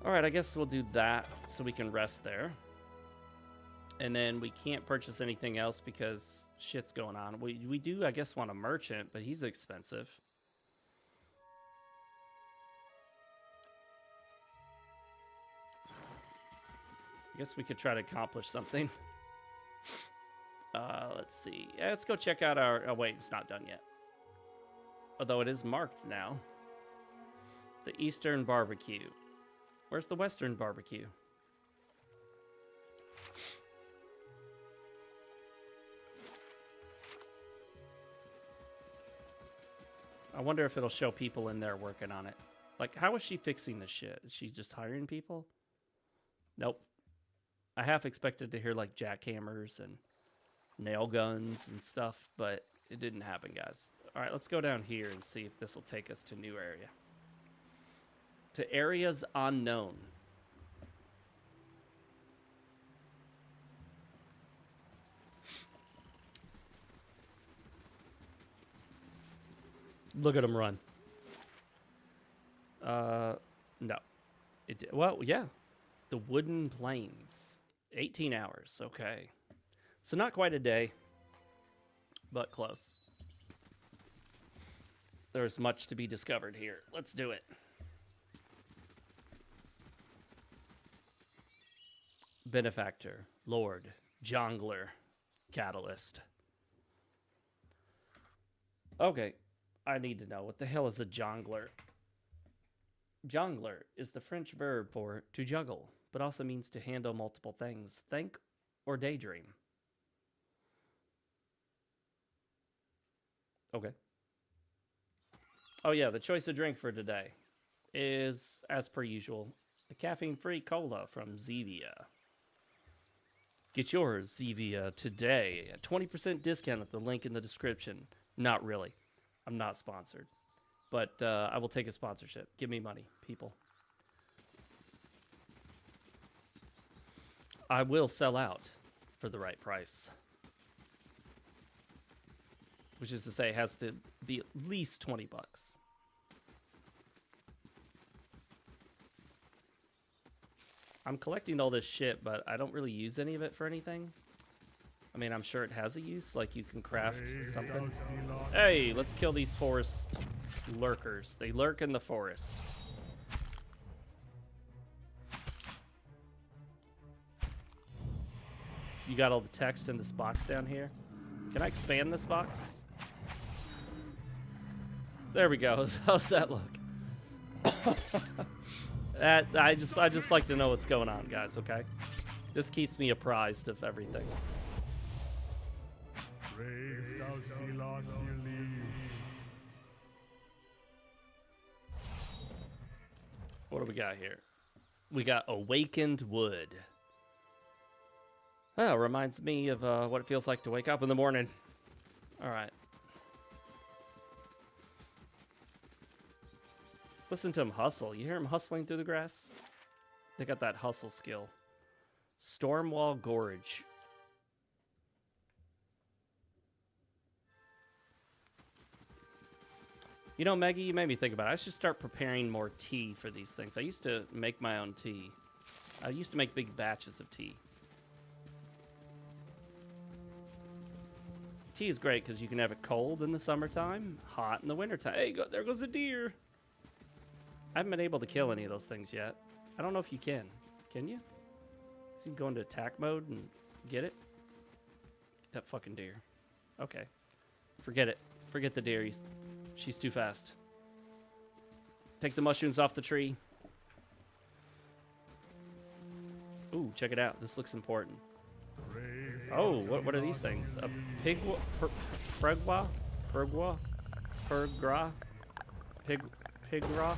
Alright, I guess we'll do that so we can rest there. And then we can't purchase anything else because shit's going on. We do, I guess, want a merchant, but he's expensive. I guess we could try to accomplish something. Let's see. Yeah, let's go check out our... Oh, wait, it's not done yet. Although it is marked now. The Eastern Barbecue. Where's the Western Barbecue? I wonder if it'll show people in there working on it. Like, how is she fixing this shit? Is she just hiring people? Nope. I half expected to hear, like, jackhammers and nail guns and stuff, but it didn't happen, guys. All right, let's go down here and see if this will take us to new area. To areas unknown. Look at him run. No. Well, yeah. The Wooden Plains. 18 hours. Okay. So not quite a day, but close. There's much to be discovered here. Let's do it. Benefactor, Lord, Jongler, Catalyst. Okay, I need to know, what the hell is a jongler? Jongler is the French verb for to juggle, but also means to handle multiple things, think or daydream. Okay. Oh yeah, the choice of drink for today is, as per usual, a caffeine-free cola from Zevia. Get your Zevia today at 20% discount at the link in the description. Not really. I'm not sponsored. But I will take a sponsorship. Give me money, people. I will sell out for the right price. Which is to say, it has to be at least 20 bucks. I'm collecting all this shit, but I don't really use any of it for anything. I mean, I'm sure it has a use, like you can craft something. Hey, let's kill these forest lurkers. They lurk in the forest. You got all the text in this box down here? Can I expand this box? There we go. How's that look? I just like to know what's going on, guys, okay? This keeps me apprised of everything. What do we got here? We got Awakened Wood. Oh, reminds me of what it feels like to wake up in the morning. All right. Listen to him hustle. You hear him hustling through the grass? They got that hustle skill. Stormwall Gorge. You know, Maggie, you made me think about it. I should start preparing more tea for these things. I used to make my own tea. I used to make big batches of tea. Tea is great because you can have it cold in the summertime, hot in the wintertime. Hey, there goes a deer. I haven't been able to kill any of those things yet. I don't know if you can. Can you? So you can go into attack mode and get it? Get that fucking deer. Okay. Forget it. Forget the deer. She's too fast. Take the mushrooms off the tree. Ooh, check it out. This looks important. Oh, what are these things? A pigwa? Pergwa? Pergwa? Pergra? Pigra?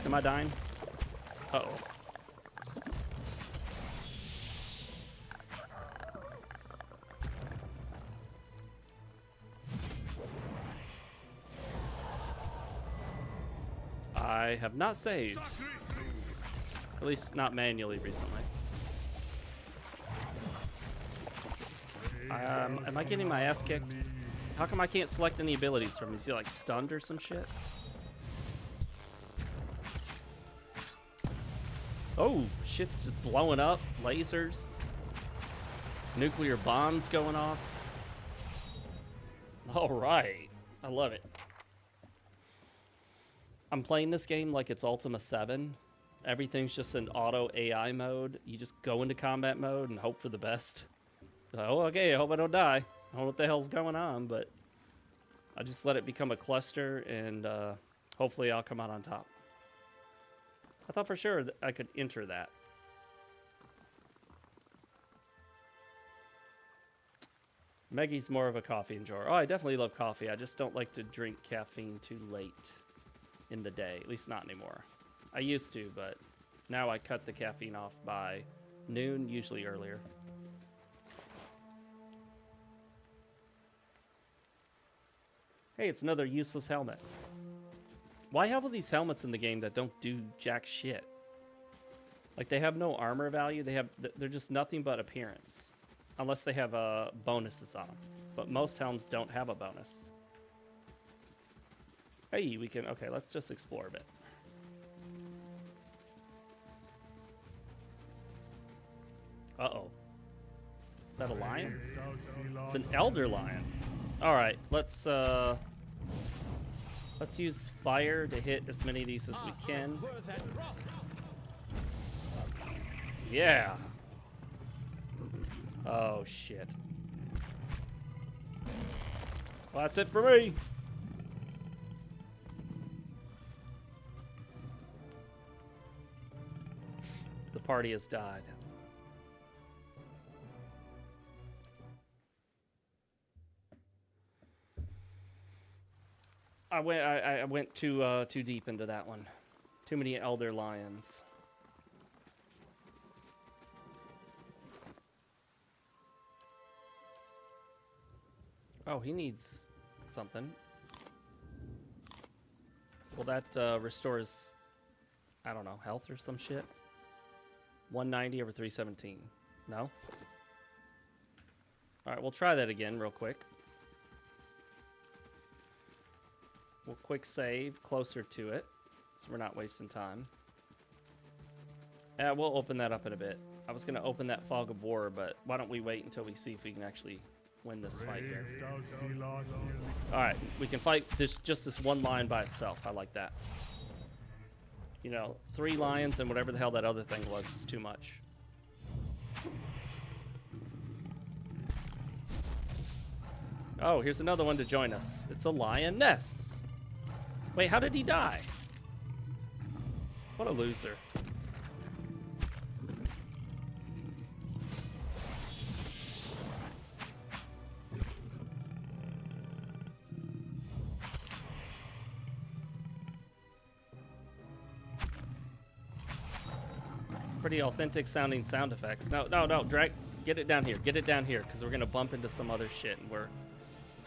Am I dying? Uh-oh. I have not saved. At least not manually recently. Am I getting my ass kicked? How come I can't select any abilities from him? Is he like stunned or some shit? Oh, shit's just blowing up. Lasers. Nuclear bombs going off. All right. I love it. I'm playing this game like it's Ultima 7. Everything's just in auto AI mode. You just go into combat mode and hope for the best. Oh, okay, I hope I don't die. I don't know what the hell's going on, but I just let it become a cluster, and hopefully I'll come out on top. I thought for sure that I could enter that. Maggie's more of a coffee enjoyer. Oh, I definitely love coffee. I just don't like to drink caffeine too late in the day. At least not anymore. I used to, but now I cut the caffeine off by noon, usually earlier. Hey, it's another useless helmet. Why have all these helmets in the game that don't do jack shit? Like, they have no armor value. They're just nothing but appearance. Unless they have bonuses on them. But most helms don't have a bonus. Hey, we can... Okay, let's just explore a bit. Uh-oh. Is that a lion? It's an elder lion. Alright, let's use fire to hit as many of these as we can. Yeah. Oh, shit. Well, that's it for me. The party has died. I went too deep into that one. Too many elder lions. Oh, he needs something. Well, that restores, I don't know, health or some shit. 190 over 317. No? All right, we'll try that again real quick. We'll quick save closer to it, so we're not wasting time. We'll open that up in a bit. I was going to open that Fog of War, but why don't we wait until we see if we can actually win this fight here. Alright, we can fight just this one lion by itself. I like that. You know, 3 lions and whatever the hell that other thing was too much. Oh, here's another one to join us. It's a lioness. Wait, how did he die? What a loser. pretty authentic sounding sound effects. No, no, no, Drake, get it down here. Get it down here, because we're gonna bump into some other shit, and we're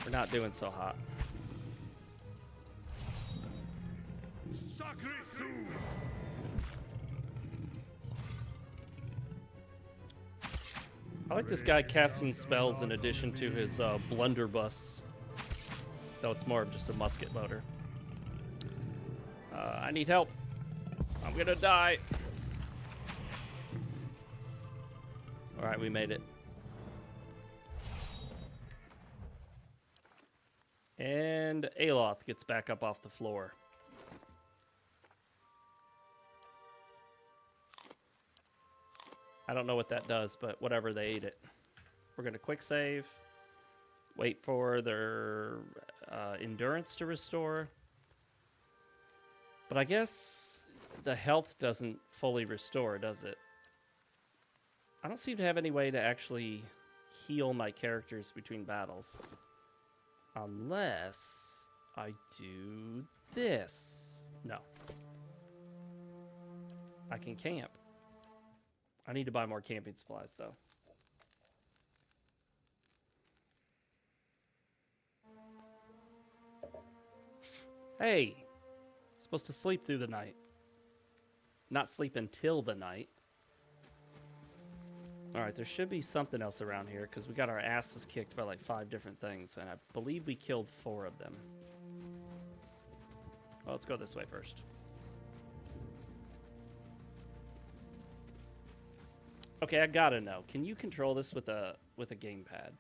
not doing so hot. Sacre Thu! I like this guy casting spells in addition to his blunderbuss, though it's more of just a musket loader. I need help. I'm gonna die. All right, we made it. And Aloth gets back up off the floor. I don't know what that does, but whatever, they ate it. We're going to quick save. Wait for their endurance to restore. But I guess the health doesn't fully restore, does it? I don't seem to have any way to actually heal my characters between battles. Unless I do this. No. I can camp. I need to buy more camping supplies, though. Hey! Supposed to sleep through the night. Not sleep until the night. Alright, there should be something else around here, because we got our asses kicked by like 5 different things, and I believe we killed 4 of them. Well, let's go this way first. Okay, I gotta know. Can you control this with a gamepad?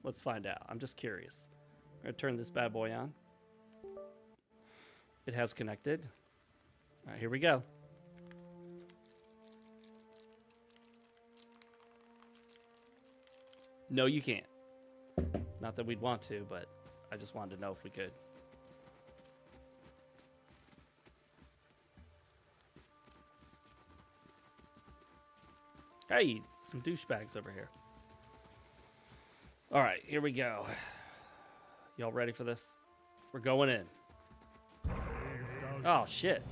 Let's find out. I'm just curious. I'm gonna turn this bad boy on. It has connected. All right, here we go. No, you can't. Not that we'd want to, but I just wanted to know if we could. Hey, some douchebags over here. All right, here we go. Y'all ready for this? We're going in. Oh, shit.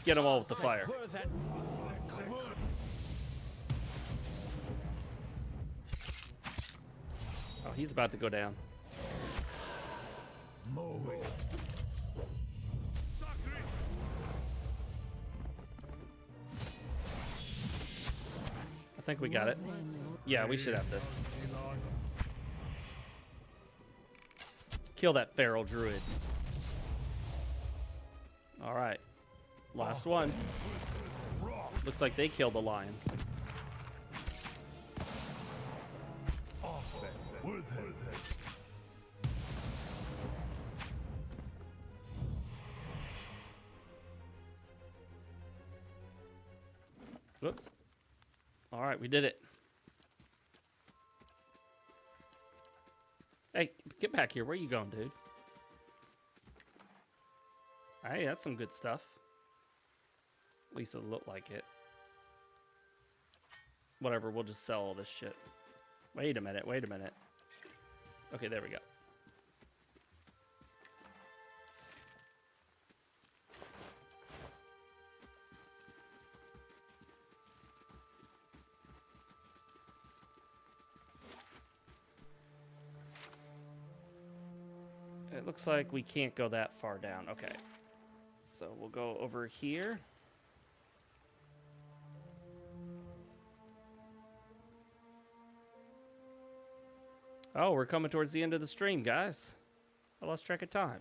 Get them all with the fire. Oh, he's about to go down. I think we got it. Yeah, we should have this. Kill that feral druid. All right. Last one. Looks like they killed the lion. Whoops. All right, we did it. Hey, get back here. Where are you going, dude? Hey, that's some good stuff. At least it looked like it. Whatever, we'll just sell all this shit. Wait a minute, wait a minute. Okay, there we go. It looks like we can't go that far down. Okay. So we'll go over here. Oh, we're coming towards the end of the stream, guys. I lost track of time.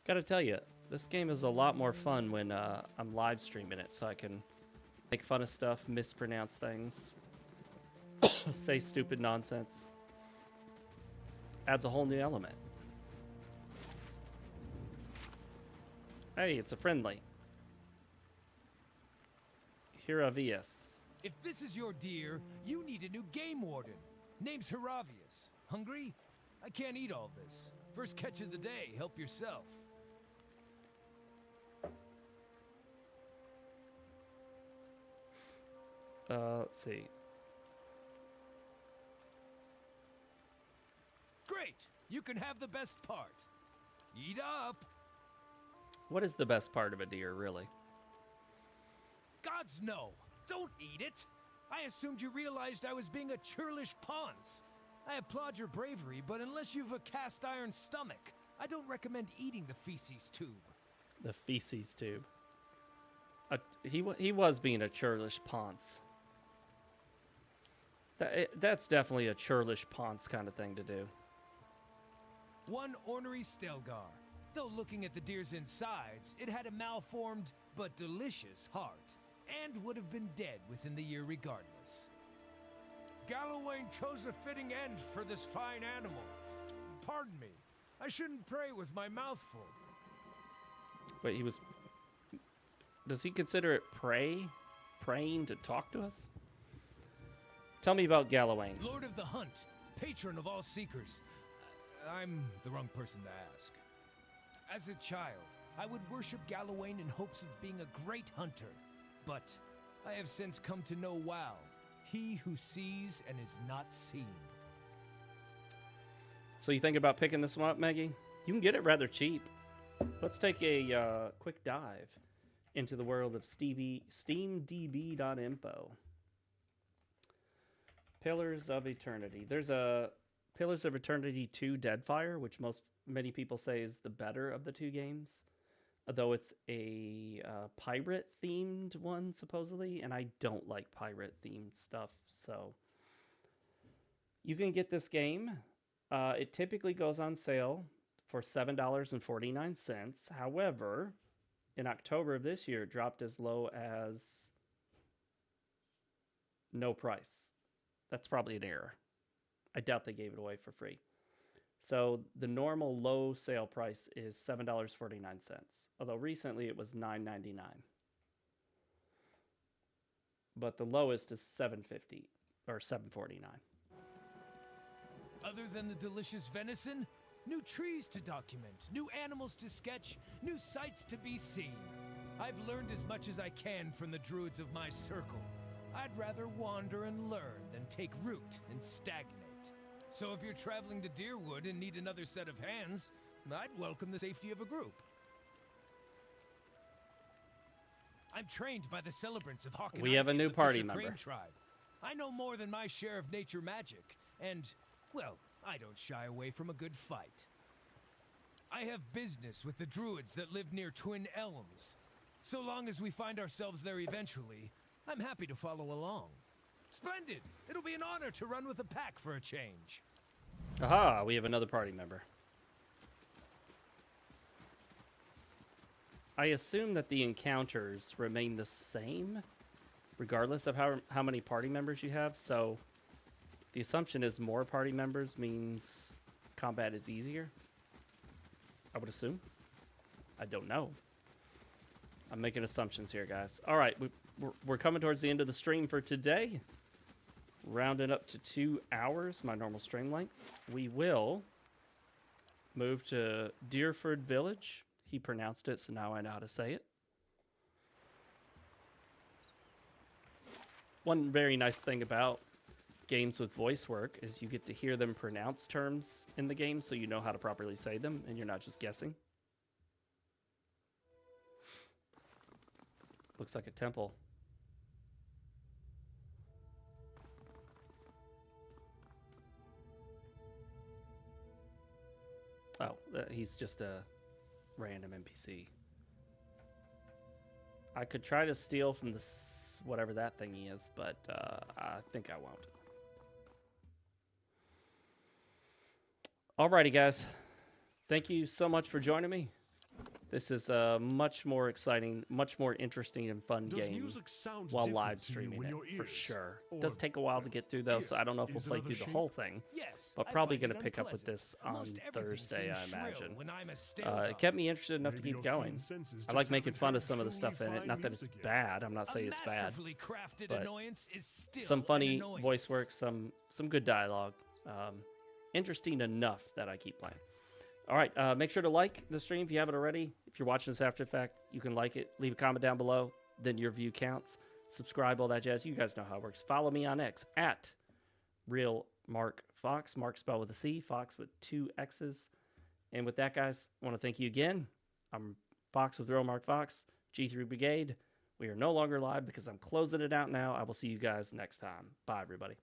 Gotta tell you, this game is a lot more fun when I'm live streaming it, so I can make fun of stuff, mispronounce things, say stupid nonsense. Adds a whole new element. Hey, it's a friendly. Hiravius. If this is your deer, you need a new game warden. Name's Hiravius. Hungry? I can't eat all this. First catch of the day, help yourself. Let's see. Great! You can have the best part. Eat up! What is the best part of a deer, really? Gods no! Don't eat it! I assumed you realized I was being a churlish ponce. I applaud your bravery, but unless you've a cast iron stomach, I don't recommend eating the feces tube. The feces tube. He was being a churlish ponce. That's definitely a churlish ponce kind of thing to do. One ornery Stelgar. Though looking at the deer's insides, it had a malformed but delicious heart, and would have been dead within the year regardless. Gallowayne chose a fitting end for this fine animal. Pardon me, I shouldn't pray with my mouth full. Wait, he was... Does he consider it praying to talk to us? Tell me about Gallowayne. Lord of the Hunt, patron of all seekers. I'm the wrong person to ask. As a child, I would worship Gallowayne in hopes of being a great hunter. But I have since come to know wow, he who sees and is not seen. So you think about picking this one up, Maggie? You can get it rather cheap. Let's take a quick dive into the world of SteamDB.info. Pillars of Eternity. There's a Pillars of Eternity 2 Deadfire, which many people say is the better of the two games, though it's a pirate-themed one, supposedly, and I don't like pirate-themed stuff, so you can get this game. It typically goes on sale for $7.49. However, in October of this year, it dropped as low as no price. That's probably an error. I doubt they gave it away for free. So the normal low sale price is $7.49, although recently it was $9.99. But the lowest is $7.50 or $7.49. Other than the delicious venison, new trees to document, new animals to sketch, new sights to be seen. I've learned as much as I can from the druids of my circle. I'd rather wander and learn than take root and stagnate. So if you're traveling to Deerwood and need another set of hands, I'd welcome the safety of a group. I'm trained by the celebrants of Hawk and We have a Ivy new and the party Fisher member. Crane tribe. I know more than my share of nature magic, and, well, I don't shy away from a good fight. I have business with the druids that live near Twin Elms. So long as we find ourselves there eventually, I'm happy to follow along. Splendid! It'll be an honor to run with the pack for a change. Aha, we have another party member. I assume that the encounters remain the same, regardless of how many party members you have, so the assumption is more party members means combat is easier. I would assume. I don't know. I'm making assumptions here, guys. All right, we're coming towards the end of the stream for today. Rounded up to 2 hours, my normal stream length. We will move to Deerford Village. He pronounced it, so now I know how to say it. One very nice thing about games with voice work is you get to hear them pronounce terms in the game, so you know how to properly say them, and you're not just guessing. Looks like a temple. Oh, he's just a random NPC. I could try to steal from this, whatever that thingy is, but I think I won't. Alrighty, guys. Thank you so much for joining me. This is a much more exciting, much more interesting and fun game while live streaming it, for sure. It does take a while to get through, though, so I don't know if we'll play through the whole thing. But probably going to pick up with this on Thursday, I imagine. It kept me interested enough to keep going. I like making fun of some of the stuff in it. Not that it's bad. I'm not saying it's bad. But some funny voice work, some good dialogue. Interesting enough that I keep playing. All right, make sure to like the stream if you haven't already. If you're watching this after the fact, you can like it. Leave a comment down below. Then your view counts. Subscribe, all that jazz. You guys know how it works. Follow me on X at RealMarcFoxx. Mark spelled with a C, Fox with 2 X's. And with that, guys, I want to thank you again. I'm Fox with RealMarcFoxx, G3 Brigade. We are no longer live because I'm closing it out now. I will see you guys next time. Bye, everybody.